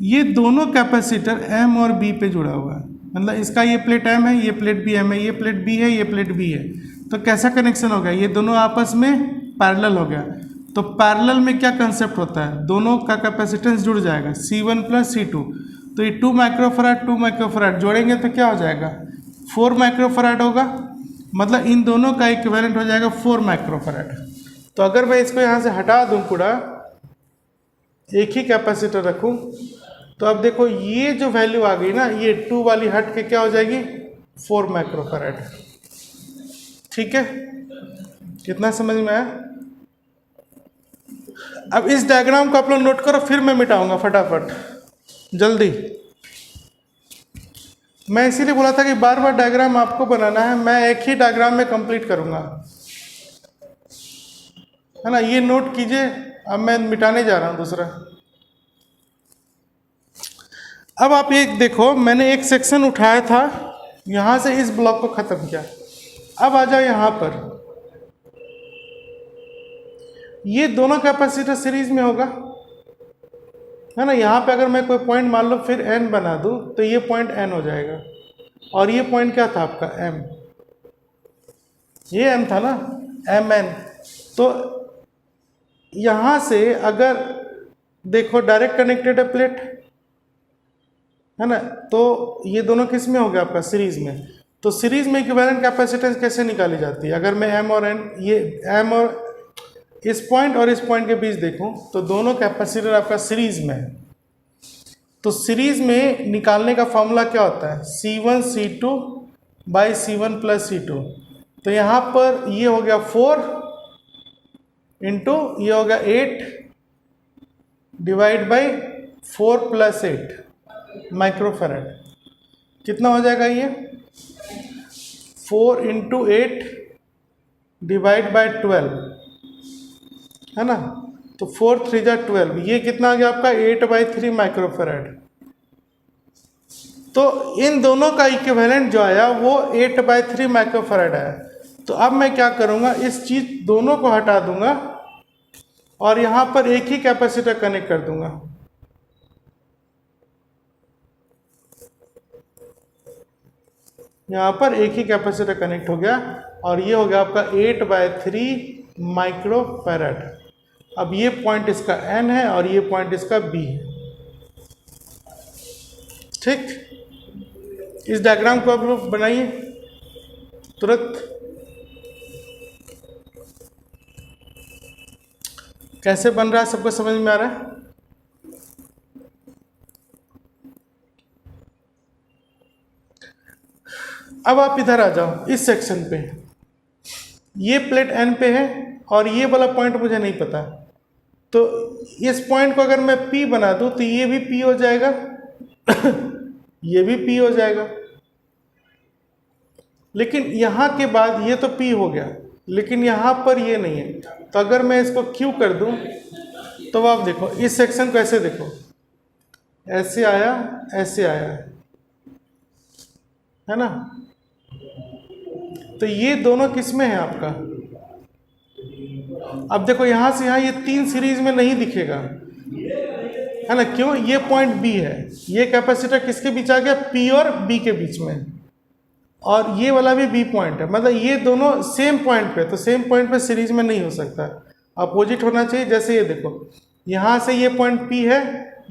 ये दोनों कैपेसिटर एम और बी पे जुड़ा हुआ है, मतलब इसका ये प्लेट एम है, ये प्लेट बी एम है, ये प्लेट बी है, ये प्लेट बी है। तो कैसा कनेक्शन हो गया, ये दोनों आपस में पैरेलल हो गया। तो पैरेलल में क्या कंसेप्ट होता है, दोनों का कैपेसिटेंस जुड़ जाएगा, C1 प्लस C2। तो ये 2 माइक्रोफराड 2 माइक्रोफराड जोड़ेंगे तो क्या हो जाएगा, 4 माइक्रोफराड होगा, मतलब इन दोनों का इक्विवेलेंट हो जाएगा 4 माइक्रोफराड। तो अगर मैं इसको यहाँ से हटा दूँ, पूरा एक ही कैपेसिटर रखूँ, तो अब देखो ये जो वैल्यू आ गई ना, ये 2 वाली हट के क्या हो जाएगी, 4 माइक्रोफराड, ठीक है। कितना समझ में आया। अब इस डायग्राम को आप लोग नोट करो, फिर मैं मिटाऊंगा फटाफट जल्दी। मैं इसीलिए बोला था कि बार बार डायग्राम आपको बनाना है, मैं एक ही डायग्राम में कंप्लीट करूंगा, है ना। ये नोट कीजिए, अब मैं मिटाने जा रहा हूं दूसरा। अब आप एक देखो, मैंने एक सेक्शन उठाया था, यहां से इस ब्लॉक को खत्म किया। अब आ जाओ यहां पर, ये दोनों कैपेसिटर सीरीज में होगा, है ना। यहाँ पे अगर मैं कोई पॉइंट मान लो फिर n बना दूँ, तो ये पॉइंट n हो जाएगा, और ये पॉइंट क्या था आपका m, ये m था ना, mn। तो यहाँ से अगर देखो डायरेक्ट कनेक्टेड है प्लेट, है ना, तो ये दोनों किस में हो गया आपका, सीरीज में। तो सीरीज में इक्विवेलेंट कैपेसिटेंस कैसे निकाली जाती है, अगर मैं m और n, ये m और इस पॉइंट और इस पॉइंट के बीच देखूं, तो दोनों कैपेसिटर आपका सीरीज में है। तो सीरीज में निकालने का फॉर्मूला क्या होता है, C1 C2 by C1 plus C2। तो यहाँ पर ये हो गया 4 इंटू ये हो गया 8 डिवाइड बाई 4 प्लस 8 माइक्रोफेरेड। कितना हो जाएगा ये, 4 इंटू 8 डिवाइड बाई 12, है ना। तो 4 3 जा 12, ये कितना आ गया आपका 8/3 माइक्रोफेरेड। तो इन दोनों का इक्विवेलेंट जो आया वो 8/3 माइक्रोफेरेड आया। तो अब मैं क्या करूँगा, इस चीज दोनों को हटा दूंगा और यहाँ पर एक ही कैपेसिटर कनेक्ट कर दूंगा। यहाँ पर एक ही कैपेसिटर कनेक्ट हो गया और ये हो गया आपका 8/3 माइक्रोफेरेड। अब ये पॉइंट इसका N है और ये पॉइंट इसका B है, ठीक। इस डायग्राम को आप लोग बनाइए तुरंत। कैसे बन रहा है, सबको समझ में आ रहा है। अब आप इधर आ जाओ इस सेक्शन पे, ये प्लेट N पे है और ये वाला पॉइंट मुझे नहीं पता, तो इस पॉइंट को अगर मैं P बना दूं तो ये भी P हो जाएगा ये भी P हो जाएगा। लेकिन यहाँ के बाद ये तो P हो गया, लेकिन यहाँ पर ये नहीं है। तो अगर मैं इसको Q कर दूं तो आप देखो इस सेक्शन को ऐसे देखो, ऐसे आया ऐसे आया, है ना। तो ये दोनों किस में है आपका, अब देखो यहाँ से यहाँ ये 3 सीरीज में नहीं दिखेगा, है ना। क्यों, ये पॉइंट B है, ये कैपेसिटर किसके बीच आ गया, P और B के बीच में, और ये वाला भी B पॉइंट है, मतलब ये दोनों सेम पॉइंट पे, तो सेम पॉइंट पे सीरीज में नहीं हो सकता। अपोजिट होना चाहिए। जैसे ये देखो, यहाँ से ये पॉइंट P है,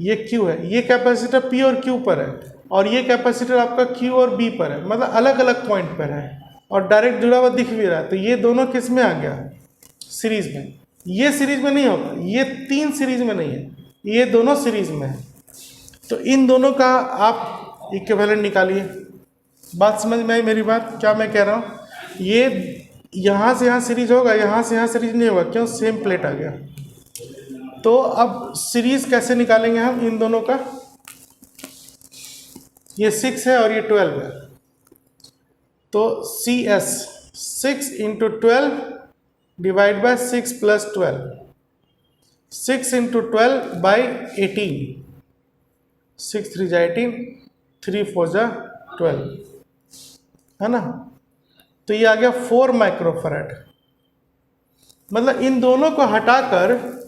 ये Q है, ये कैपेसिटर P और Q पर है, और ये कैपेसिटर आपका Q और B पर है, मतलब अलग अलग पॉइंट पर है और डायरेक्ट जुड़ा हुआ दिख भी रहा है। तो ये दोनों किस में आ गया? सीरीज में। ये सीरीज में नहीं होगा, ये 3 सीरीज में नहीं है, ये दोनों सीरीज में है। तो इन दोनों का आप इक्विवेलेंट निकालिए। बात समझ में आई मेरी बात, क्या मैं कह रहा हूँ? ये यहाँ से यहाँ सीरीज होगा, यहाँ से यहाँ सीरीज नहीं होगा, क्यों? सेम प्लेट आ गया। तो अब सीरीज कैसे निकालेंगे हम इन दोनों का? ये 6 है और ये 12 है, तो CS 6 × 12 डिवाइड बाय 6 + 12, 6 × 12 बाई 18, 6 3 जा 18, 3 4 जा 12, है ना? तो ये आ गया 4 माइक्रोफैराड। मतलब इन दोनों को हटाकर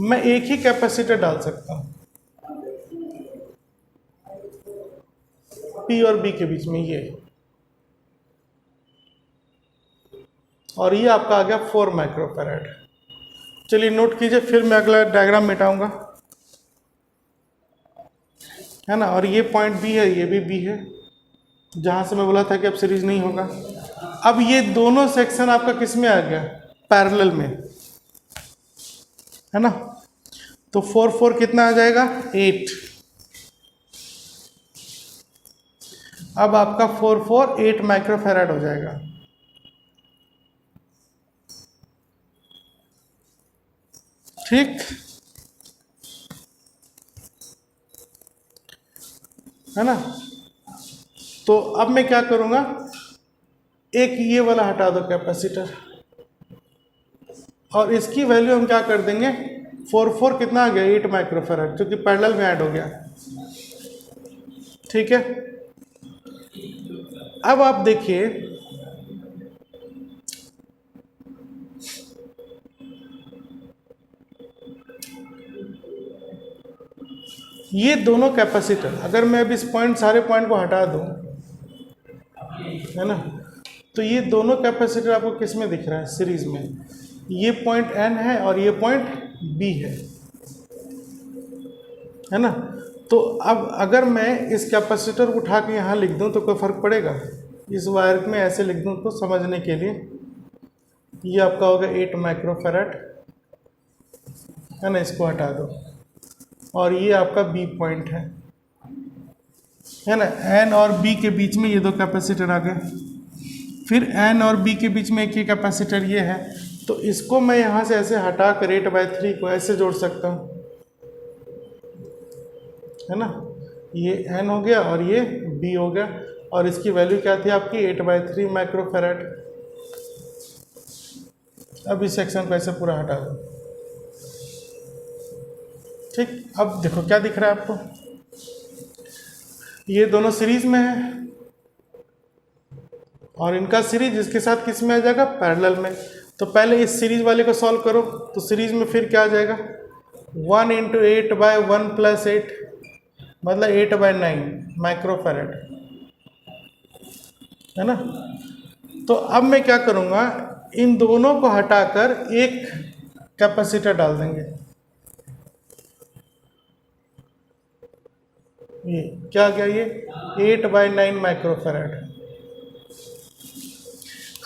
मैं एक ही कैपेसिटर डाल सकता हूं P और B के बीच में, ये, और ये आपका आ गया 4 माइक्रोफैराड। चलिए नोट कीजिए, फिर मैं अगला डायग्राम मिटाऊंगा, है ना? और ये पॉइंट B है, ये भी B है, जहां से मैं बोला था कि अब सीरीज नहीं होगा। अब ये दोनों सेक्शन आपका किस में आ गया? पैरेलल में, है ना? तो 4 4 कितना आ जाएगा? 8। अब आपका 4 4 8 माइक्रोफैराड हो जाएगा। ठीक है ना? तो अब मैं क्या करूंगा, एक ये वाला हटा दो कैपेसिटर, और इसकी वैल्यू हम क्या कर देंगे? 4 4 कितना आ गया? 8 माइक्रोफैराड, जो कि पैरेलल में ऐड हो गया। ठीक है, अब आप देखिए, ये दोनों कैपेसिटर, अगर मैं अब इस पॉइंट, सारे पॉइंट को हटा दूं, है ना, तो ये दोनों कैपेसिटर आपको किस में दिख रहा है? सीरीज में। ये पॉइंट N है और ये पॉइंट B है ना? तो अब अगर मैं इस कैपेसिटर को उठा के यहाँ लिख दूँ तो कोई फर्क पड़ेगा? इस वायर में ऐसे लिख दूँ तो समझने के लिए, ये आपका होगा 8 माइक्रोफैराड, है ना? इसको हटा दो, और ये आपका B पॉइंट है ना? N और B के बीच में ये दो कैपेसिटर आ गए, फिर N और B के बीच में एक ही कैपेसिटर ये है, तो इसको मैं यहाँ से ऐसे हटा कर 8/3 को ऐसे जोड़ सकता हूँ, है ना? ये N हो गया और ये B हो गया, और इसकी वैल्यू क्या थी आपकी? 8/3 माइक्रोफैराड। अब इस सेक्शन को ऐसे पूरा हटा दो। ठीक, अब देखो क्या दिख रहा है आपको? ये दोनों सीरीज में है, और इनका सीरीज इसके साथ किस में आ जाएगा? पैरेलल में। तो पहले इस सीरीज वाले को सॉल्व करो, तो सीरीज में फिर क्या आ जाएगा? 1 × 8/1 + 8, मतलब 8/9 माइक्रोफैराड, है ना? तो अब मैं क्या करूँगा, इन दोनों को हटाकर एक कैपेसिटर डाल देंगे। ये क्या गया? ये 8/9 माइक्रोफैराड।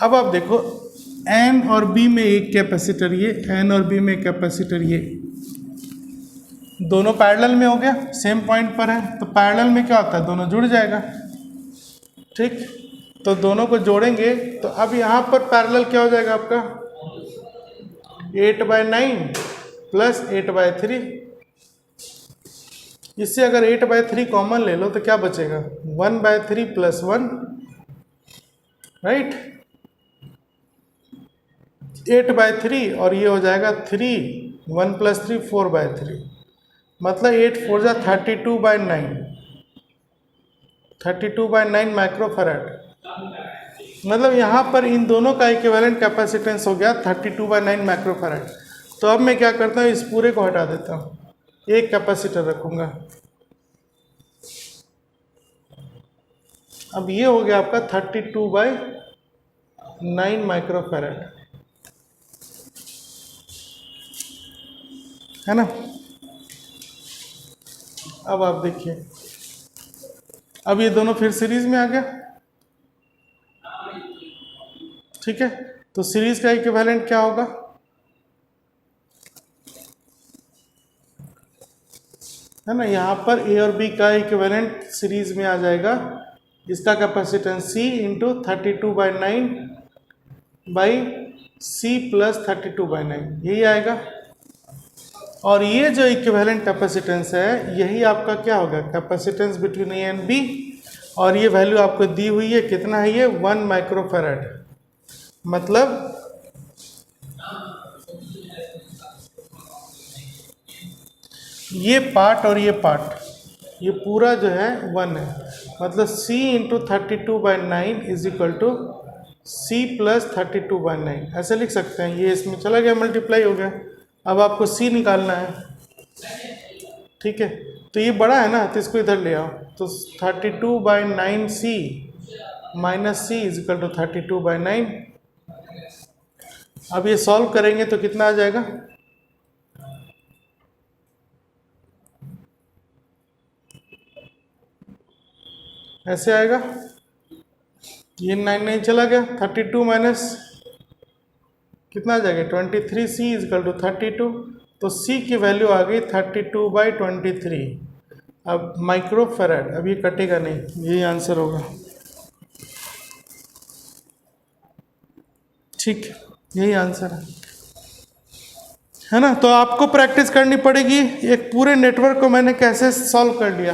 अब आप देखो, N और B में एक कैपेसिटर, ये N और B में एक कैपेसिटर, ये दोनों पैरेलल में हो गया, सेम पॉइंट पर है, तो पैरेलल में क्या होता है? दोनों जुड़ जाएगा। ठीक, तो दोनों को जोड़ेंगे, तो अब यहाँ पर पैरेलल क्या हो जाएगा आपका? 8/9 + 8/3। इससे अगर 8/3 कॉमन ले लो तो क्या बचेगा? 1/3 + 1, राइट? 8/3, और ये हो जाएगा 3, 1 + 3 4/3, मतलब 8 4 जा 32/9, 32/9 माइक्रोफैराड। मतलब यहाँ पर इन दोनों का इक्विवेलेंट कैपेसिटेंस हो गया 32/9 माइक्रोफैराड। तो अब मैं क्या करता हूँ, इस पूरे को हटा देता हूँ, एक कैपेसिटर रखूँगा। अब ये हो गया आपका 32/9 माइक्रोफैराड। है ना। अब आप देखिए, अब ये दोनों फिर सीरीज में आ गया, ठीक है। तो सीरीज का इक्विवेलेंट क्या होगा, है ना, यहाँ पर ए और बी का इक्विवेलेंट सीरीज में आ जाएगा, इसका capacitance C into 32/9 by C plus 32/9, यही आएगा। और ये जो इक्विवेलेंट कैपेसिटेंस है यही आपका क्या होगा, capacitance between A and B. और ये वैल्यू आपको दी हुई है, कितना है ये, 1 माइक्रोफैराड। मतलब ये पार्ट और ये पार्ट, ये पूरा जो है 1 है, मतलब C into 32/9 is equal to C plus 32/9, ऐसे लिख सकते हैं। ये इसमें चला गया, मल्टीप्लाई हो गया। अब आपको C निकालना है, ठीक है। तो ये बड़ा है ना, तो इसको इधर ले आओ, तो 32/9C minus C is equal to 32/9। अब ये सॉल्व करेंगे तो कितना आ जाएगा, ऐसे आएगा, ये 9 चला गया, 32 माइनस कितना आ जाएगा 23C इज इक्वल टू 32। तो C की वैल्यू आ गई 32/23। अब माइक्रोफैराड, अब ये कटेगा नहीं, यही आंसर होगा, ठीक, यही आंसर है ना। तो आपको प्रैक्टिस करनी पड़ेगी। एक पूरे नेटवर्क को मैंने कैसे सॉल्व कर लिया,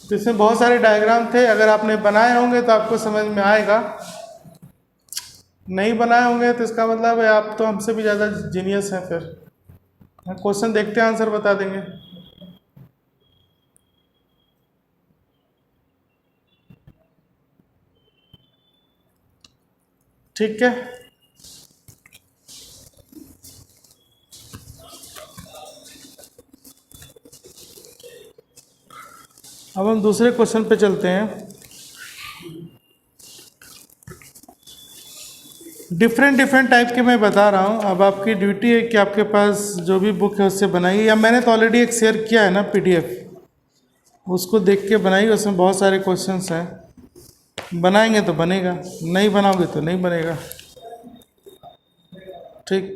तो इसमें बहुत सारे डायग्राम थे, अगर आपने बनाए होंगे तो आपको समझ में आएगा, नहीं बनाए होंगे तो इसका मतलब है आप तो हमसे भी ज़्यादा जीनियस हैं। फिर क्वेश्चन देखते हैं, आंसर बता देंगे। ठीक है, अब हम दूसरे क्वेश्चन पे चलते हैं। डिफरेंट डिफरेंट टाइप के मैं बता रहा हूँ, अब आपकी ड्यूटी है कि आपके पास जो भी बुक है उससे बनाइए, या मैंने तो ऑलरेडी एक शेयर किया है ना PDF, उसको देख के बनाइए, उसमें बहुत सारे क्वेश्चंस हैं। बनाएंगे तो बनेगा, नहीं बनाओगे तो नहीं बनेगा, ठीक।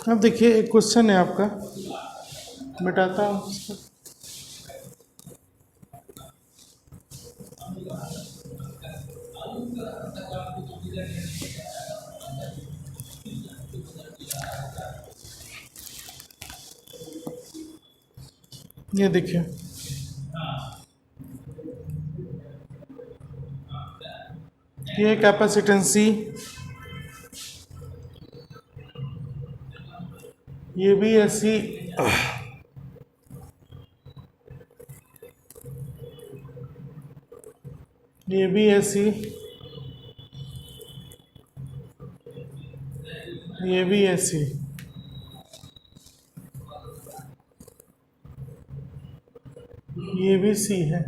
अब देखिए, एक क्वेश्चन है आपका, मिटाता हूँ इसको। ये देखिए, ये कैपेसिटेंस C, ये भी है C, ये भी है C, ये भी है C, ये भी C है,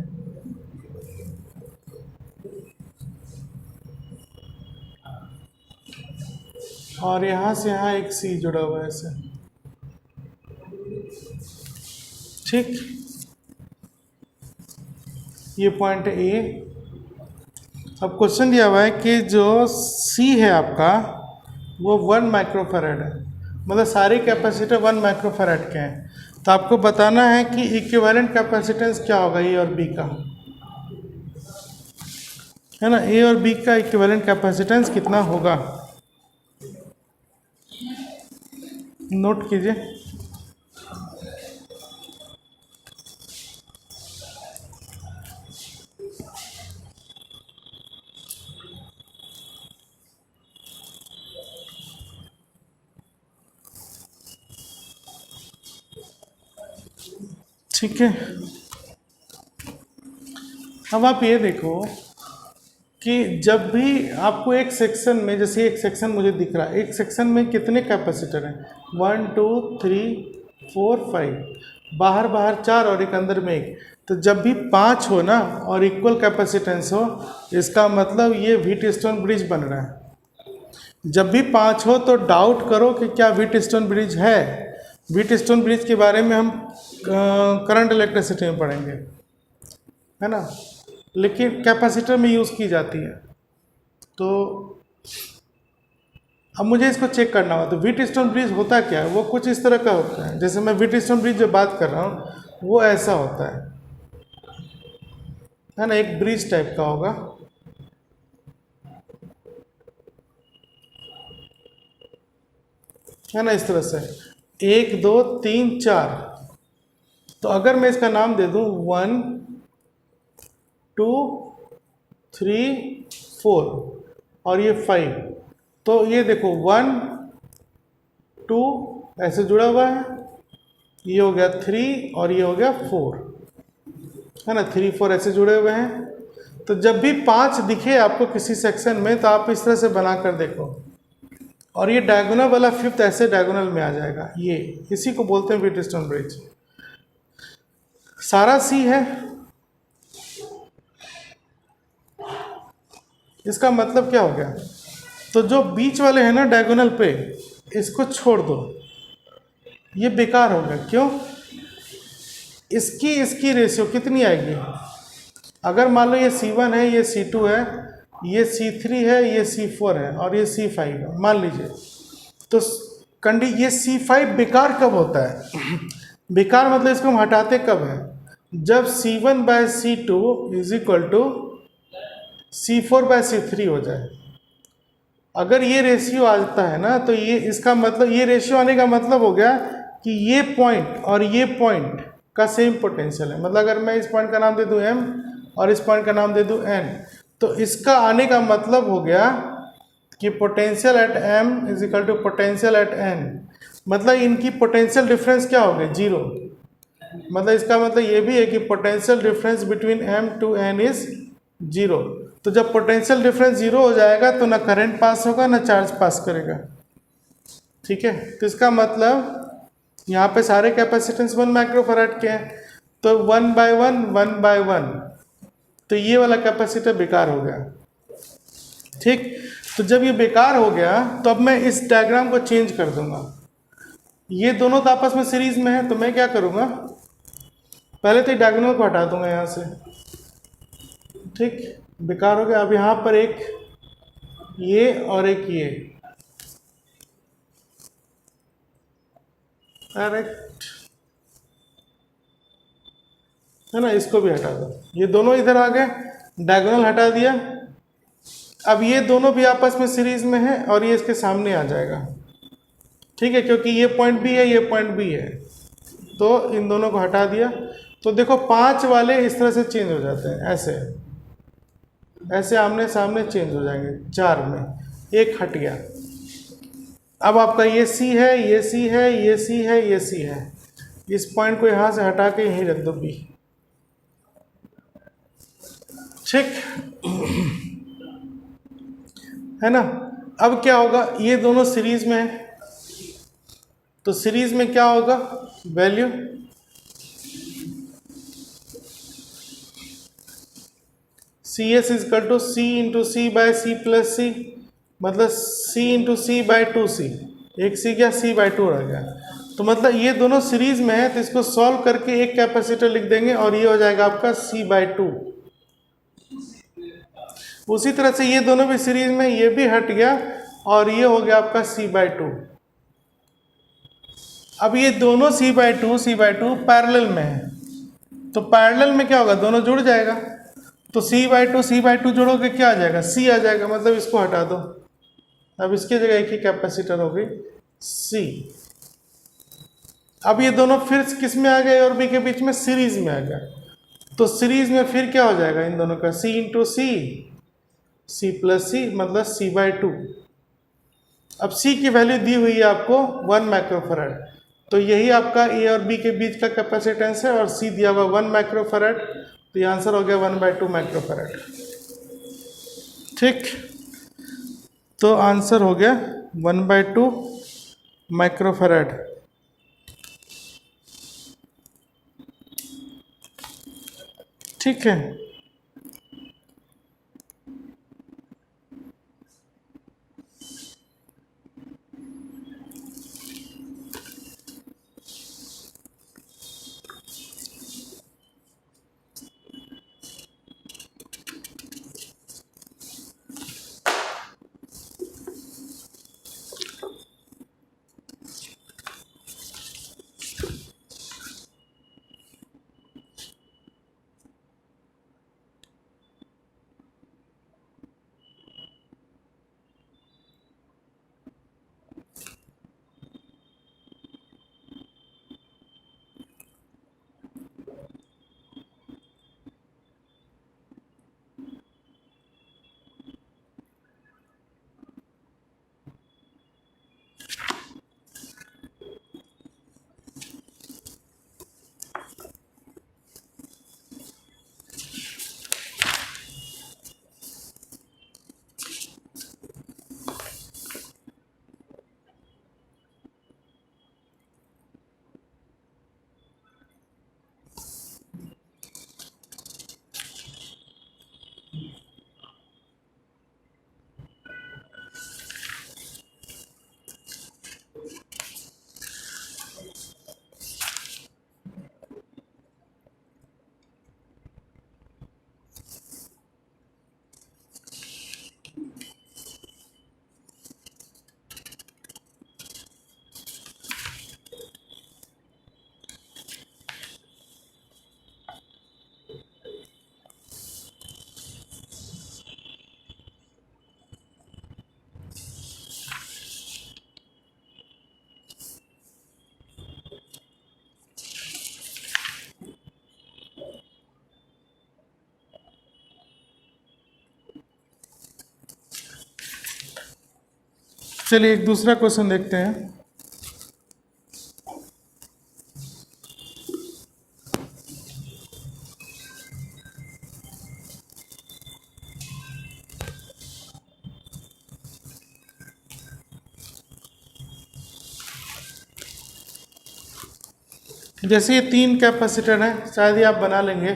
और यहाँ से यहाँ एक C जुड़ा हुआ है ऐसे, ठीक। ये पॉइंट है A। अब क्वेश्चन दिया हुआ है कि जो C है आपका वो 1 माइक्रोफैराड है, मतलब सारे कैपेसिटर 1 माइक्रोफैराड के हैं। तो आपको बताना है कि इक्विवेलेंट कैपेसिटेंस क्या होगा A और B का, है ना। A और B का इक्विवेलेंट कैपेसिटेंस कितना होगा, नोट कीजिए। ठीक है। अब आप ये देखो कि जब भी आपको एक सेक्शन में, जैसे एक सेक्शन मुझे दिख रहा है, एक सेक्शन में कितने कैपेसिटर हैं, 1 2 3 4 5, बाहर बाहर 4 और एक अंदर में 1। तो जब भी 5 हो ना और इक्वल कैपेसिटेंस हो, इसका मतलब ये व्हीटस्टोन ब्रिज बन रहा है। जब भी 5 हो तो डाउट करो कि क्या व्हीटस्टोन ब्रिज है। व्हीटस्टोन ब्रिज के बारे में हम करंट इलेक्ट्रिसिटी में पढ़ेंगे, है ना, लेकिन कैपेसिटर में यूज़ की जाती है। तो अब मुझे इसको चेक करना हो, तो व्हीटस्टोन ब्रिज होता क्या है? वो कुछ इस तरह का होता है, जैसे मैं व्हीटस्टोन ब्रिज जो बात कर रहा हूँ वो ऐसा होता है ना, एक ब्रिज टाइप का होगा। है ना, इस तरह से 1 2 3 4। तो अगर मैं इसका नाम दे दूं 1 2 3 4 और ये 5, तो ये देखो 1 2 ऐसे जुड़ा हुआ है, ये हो गया 3 और ये हो गया 4, है ना, 3 4 ऐसे जुड़े हुए हैं। तो जब भी 5 दिखे आपको किसी सेक्शन में तो आप इस तरह से बना कर देखो, और ये डायगोनल वाला 5th ऐसे डायगोनल में आ जाएगा। ये इसी को बोलते हैं व्हीटस्टोन ब्रिज। सारा सी है, इसका मतलब क्या हो गया? तो जो बीच वाले हैं ना डायगोनल पे, इसको छोड़ दो, ये बेकार हो गया। क्यों? इसकी रेशियो कितनी आएगी? अगर मान लो ये C1 है, ये C2 है, ये C3 है, ये C4 है और ये C5 है, मान लीजिए। तो ये C5 बेकार कब होता है? बेकार मतलब इसको हम हटाते कब है? जब C1/C2 is equal to C4/C3 हो जाए। अगर ये रेशियो आता है ना, तो ये इसका मतलब, ये रेशियो आने का मतलब हो गया कि ये पॉइंट और ये पॉइंट का सेम पोटेंशियल है। मतलब अगर मैं इस पॉइंट का नाम दे दूं M और इस पॉइंट का नाम दे दूं N, तो इसका आने का मतलब हो गया कि potential at M is equal to potential at N। मतलब इनकी पोटेंशियल डिफरेंस क्या हो गया? 0। मतलब इसका मतलब ये भी है कि potential difference between M to N is 0। तो जब पोटेंशियल डिफरेंस 0 हो जाएगा तो ना करंट पास होगा ना चार्ज पास करेगा। ठीक है, तो इसका मतलब यहाँ पे सारे कैपेसिटेंस 1 माइक्रोफैराड के हैं, तो 1/1 तो ये वाला कैपेसिटर बेकार हो गया। ठीक, तो जब ये बेकार हो गया तो अब मैं इस डायग्राम को चेंज कर दूंगा। ये दोनों तो आपस में सीरीज में है, तो मैं क्या करूँगा, पहले तो डायगोनल को हटा दूंगा यहाँ से। ठीक, बेकार हो गया। अब यहाँ पर एक ये और एक ये, करेक्ट है ना, इसको भी हटा दो। ये दोनों इधर आ गए, डायगोनल हटा दिया। अब ये दोनों भी आपस में सीरीज में है और ये इसके सामने आ जाएगा। ठीक है, क्योंकि ये पॉइंट भी है, ये पॉइंट भी है, तो इन दोनों को हटा दिया। तो देखो 5 वाले इस तरह से चेंज हो जाते हैं, ऐसे ऐसे आमने सामने चेंज हो जाएंगे। 4 में एक हट गया। अब आपका ये C है, ये C है, ये C है, ये C है। इस पॉइंट को यहाँ से हटा के यहीं रख दो B। ठीक है ना। अब क्या होगा, ये दोनों सीरीज में है, तो सीरीज में क्या होगा, value CS is equal to C into C/C+C, मतलब C इंटू C/2C। एक C गया, C/2 रह गया। तो मतलब ये दोनों सीरीज में है, तो इसको सॉल्व करके एक कैपेसिटर लिख देंगे और ये हो जाएगा आपका C/2। उसी तरह से ये दोनों भी सीरीज में, ये भी हट गया और ये हो गया आपका C/2। अब ये दोनों C/2 पैरेलल में है, तो पैरेलल में क्या होगा, दोनों जुड़ जाएगा। तो C/2 जोड़ोगे क्या आ जाएगा, C आ जाएगा। मतलब इसको हटा दो, अब इसकी जगह एक ही कैपेसिटर होगी C। अब ये दोनों फिर किस में आ गए, और B के बीच में सीरीज में आ गया। तो सीरीज में फिर क्या हो जाएगा इन दोनों का, C इंटू C+C, मतलब C/2। अब C की वैल्यू दी हुई है आपको 1 माइक्रोफैराड, तो यही आपका ए और बी के बीच का कैपेसिटेंस है, और सी दिया हुआ 1 माइक्रोफैराड, तो ये आंसर हो गया 1/2 माइक्रोफैराड। ठीक, तो आंसर हो गया 1/2 माइक्रोफैराड। ठीक है, चलिए एक दूसरा क्वेश्चन देखते हैं। जैसे ये 3 कैपेसिटर हैं, शायद ये आप बना लेंगे।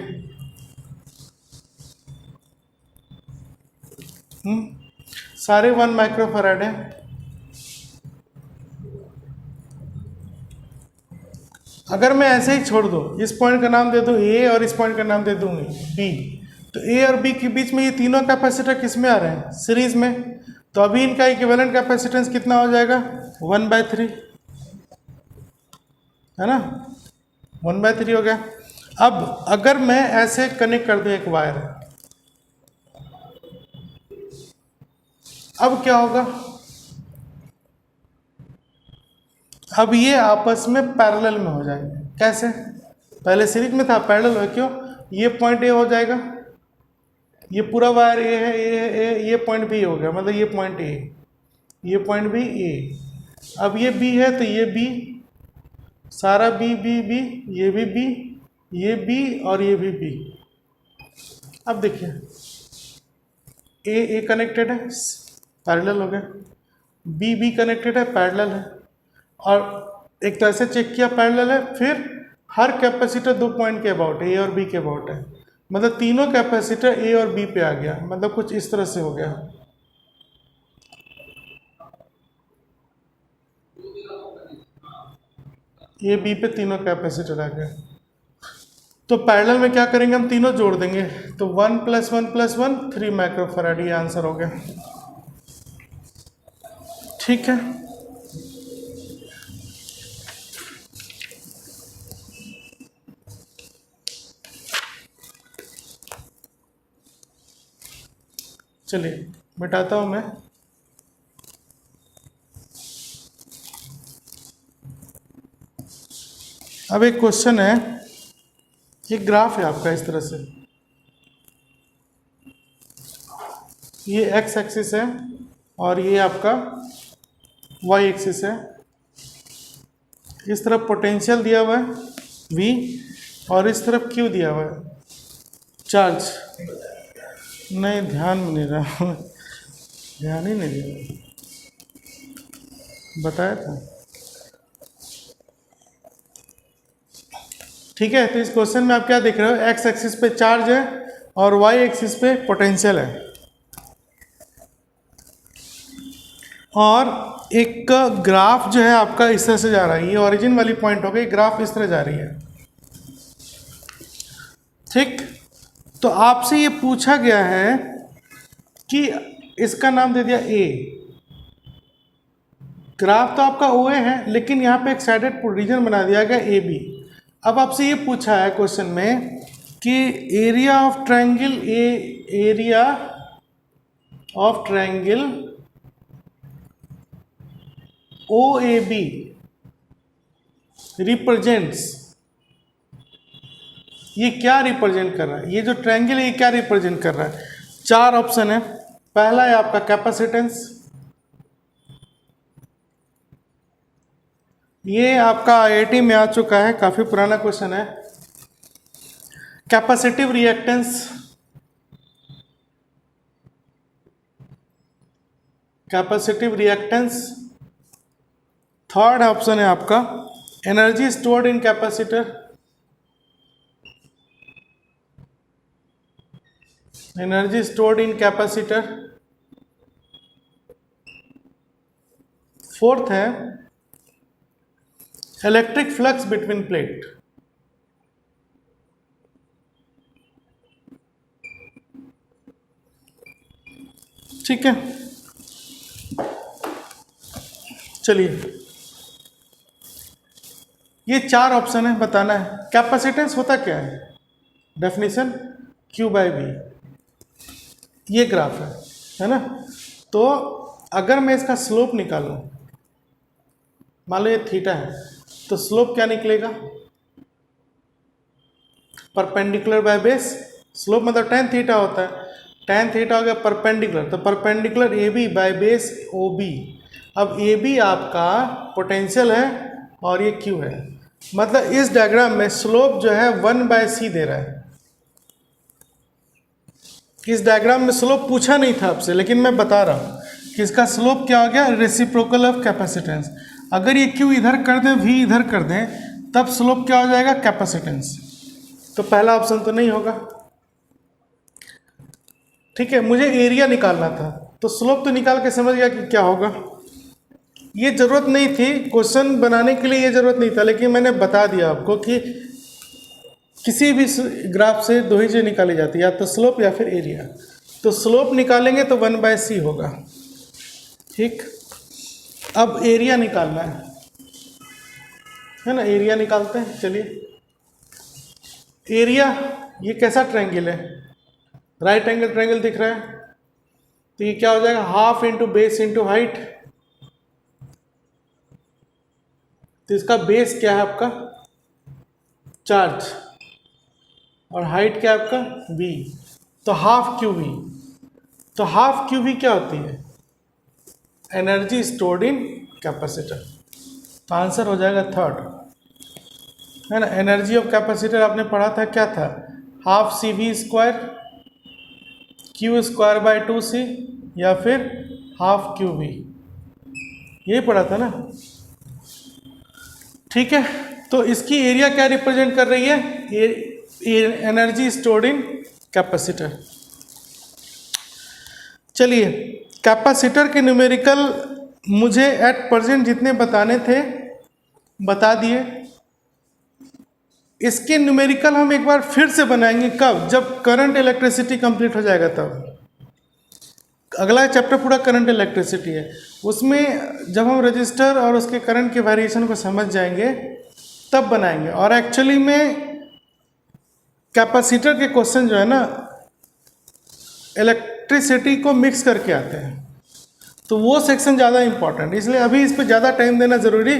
सारे 1 माइक्रोफैराड हैं। अगर मैं ऐसे ही छोड़ दूँ, इस पॉइंट का नाम दे दूँ ए और इस पॉइंट का नाम दे दूँगी बी, तो ए और बी के बीच में ये तीनों कैपेसिटर किस में आ रहे हैं? सीरीज में। तो अभी इनका इक्विवेलेंट कैपेसिटेंस कितना हो जाएगा? 1/3, है ना? 1/3 हो गया। अब अगर मैं ऐसे कनेक्ट कर दूं एक वायर, अब क्या होगा? अब ये आपस में पैरेलल में हो जाएंगे। कैसे? पहले सीरीज में था, पैरेलल है। क्यों? ये पॉइंट ए हो जाएगा, ये पूरा वायर ए है, ए है, ए, ये पॉइंट बी हो गया, मतलब ये पॉइंट ए, ये पॉइंट बी, ए। अब ये बी है तो ये बी, सारा बी बी बी, ये भी बी, ये बी और ये भी बी। अब देखिए ए कनेक्टेड है, पैरेलल हो गया, बी बी कनेक्टेड है, पैरेलल है। और एक तो ऐसे चेक किया पैरेलल है, फिर हर कैपेसिटर 2 पॉइंट के अबाउट है, ए और बी के अबाउट है, मतलब तीनों कैपेसिटर ए और बी पे आ गया, मतलब कुछ इस तरह से हो गया। ए बी पे तीनों कैपेसिटर आ गया। तो पैरेलल में क्या करेंगे? हम तीनों जोड़ देंगे, तो 1 + 1 + 1 3 माइक्रोफैराड, ये आंसर हो गया। ठीक है, चलिए मिटाता हूं मैं। अब एक क्वेश्चन है, एक ग्राफ है आपका इस तरह से, ये एक्स एक्सिस है और ये आपका वाई एक्सिस है। इस तरफ पोटेंशियल दिया हुआ है V और इस तरफ Q दिया हुआ है, चार्ज। नहीं, ध्यान में नहीं रहा, ध्यान ही नहीं दिया, बताया था। ठीक है, तो इस क्वेश्चन में आप क्या देख रहे हो, एक्स एक्सिस पे चार्ज है और वाई एक्सिस पे पोटेंशियल है, और एक ग्राफ जो है आपका इस तरह से जा रहा है, ये ओरिजिन वाली पॉइंट हो गई, ग्राफ इस तरह जा रही है। ठीक, तो आपसे ये पूछा गया है कि इसका नाम दे दिया ए, ग्राफ तो आपका ओ ए है, लेकिन यहाँ पे एक साइडेड रीजन बना दिया गया ए बी। अब आपसे ये पूछा है क्वेश्चन में कि area of triangle area of triangle O A B represents, ये क्या रिप्रेजेंट कर रहा है, ये जो ट्रायंगल है ये क्या रिप्रेजेंट कर रहा है। 4 ऑप्शन है। पहला है आपका कैपेसिटेंस, ये आपका आईआईटी में आ चुका है, काफी पुराना क्वेश्चन है। Capacitive reactance, capacitive reactance. Third option है आपका energy stored in capacitor, energy stored in capacitor. Fourth है इलेक्ट्रिक फ्लक्स बिटवीन प्लेट। ठीक है, चलिए ये 4 ऑप्शन है, बताना है कैपेसिटेंस होता क्या है। डेफिनेशन Q बाई बी, ये ग्राफ है ना। तो अगर मैं इसका स्लोप निकालूं, मान लो ये थीटा है, तो स्लोप क्या निकलेगा, परपेंडिकुलर बाय बेस। स्लोप मतलब tan थीटा होता है, tan थीटा हो गया परपेंडिकुलर, तो perpendicular A B by base O B. अब ए बी आपका पोटेंशियल है और ये Q है, मतलब इस डायग्राम में स्लोप जो है 1/c दे रहा है। इस डायग्राम में स्लोप पूछा नहीं था आपसे, लेकिन मैं बता रहा हूँ कि इसका स्लोप क्या हो गया, रेसिप्रोकल ऑफ कैपेसिटेंस। अगर ये Q इधर कर दें, V इधर कर दें, तब स्लोप क्या हो जाएगा, कैपेसिटेंस। तो पहला ऑप्शन तो नहीं होगा। ठीक है, मुझे एरिया निकालना था, तो स्लोप तो निकाल के समझ गया कि क्या होगा। ये जरूरत नहीं थी क्वेश्चन बनाने के लिए, ये जरूरत नहीं था, लेकिन मैंने बता दिया आपको कि किसी भी ग्राफ से 2 ही चीज़ निकाली जाती है, या तो स्लोप या फिर एरिया। तो स्लोप निकालेंगे तो 1/c होगा। ठीक, अब एरिया निकालना है ना, एरिया निकालते हैं। चलिए, एरिया, ये कैसा ट्रायंगल है, राइट एंगल ट्रायंगल दिख रहा है, तो ये क्या हो जाएगा, half into base into height. तो इसका बेस क्या है आपका, चार्ज, और हाइट क्या है आपका v, तो हाफ क्यू वी। तो हाफ क्यू वी क्या होती है, एनर्जी स्टोर्ड इन कैपेसिटर। तो आंसर हो जाएगा थर्ड, है ना। एनर्जी ऑफ कैपेसिटर आपने पढ़ा था, क्या था, half C V square Q square by 2c, या फिर हाफ क्यू वी, यही पढ़ा था ना। ठीक है, तो इसकी एरिया क्या रिप्रेजेंट कर रही है, एनर्जी स्टोर्ड इन कैपेसिटर। चलिए, कैपेसिटर के न्यूमेरिकल मुझे एट प्रेजेंट जितने बताने थे बता दिए। इसके न्यूमेरिकल हम एक बार फिर से बनाएंगे, कब, जब करंट इलेक्ट्रिसिटी कंप्लीट हो जाएगा तब। अगला चैप्टर पूरा करंट इलेक्ट्रिसिटी है, उसमें जब हम रजिस्टर और उसके करंट के वेरिएशन को समझ जाएंगे तब बनाएंगे। और एक्चुअली में कैपेसिटर के क्वेश्चन जो है ना, इलेक्ट्रिसिटी को मिक्स करके आते हैं, तो वो सेक्शन ज़्यादा इंपॉर्टेंट, इसलिए अभी इस पर ज़्यादा टाइम देना ज़रूरी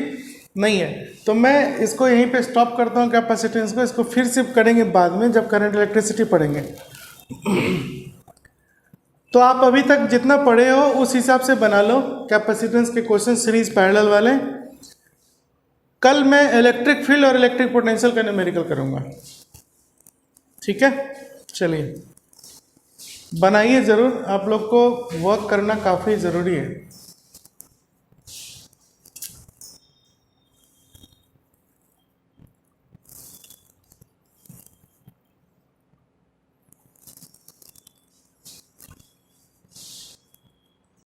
नहीं है। तो मैं इसको यहीं पे स्टॉप करता हूँ कैपेसिटेंस को, इसको फिर से करेंगे बाद में जब करंट इलेक्ट्रिसिटी पढ़ेंगे। तो आप अभी तक जितना पढ़े हो उस हिसाब से बना लो कैपेसिटेंस के क्वेश्चन सीरीज पैरेलल वाले। कल मैं इलेक्ट्रिक फील्ड और इलेक्ट्रिक पोटेंशियल का न्यूमेरिकल करूँगा। ठीक है, चलिए बनाइए ज़रूर, आप लोग को वर्क करना काफ़ी ज़रूरी है।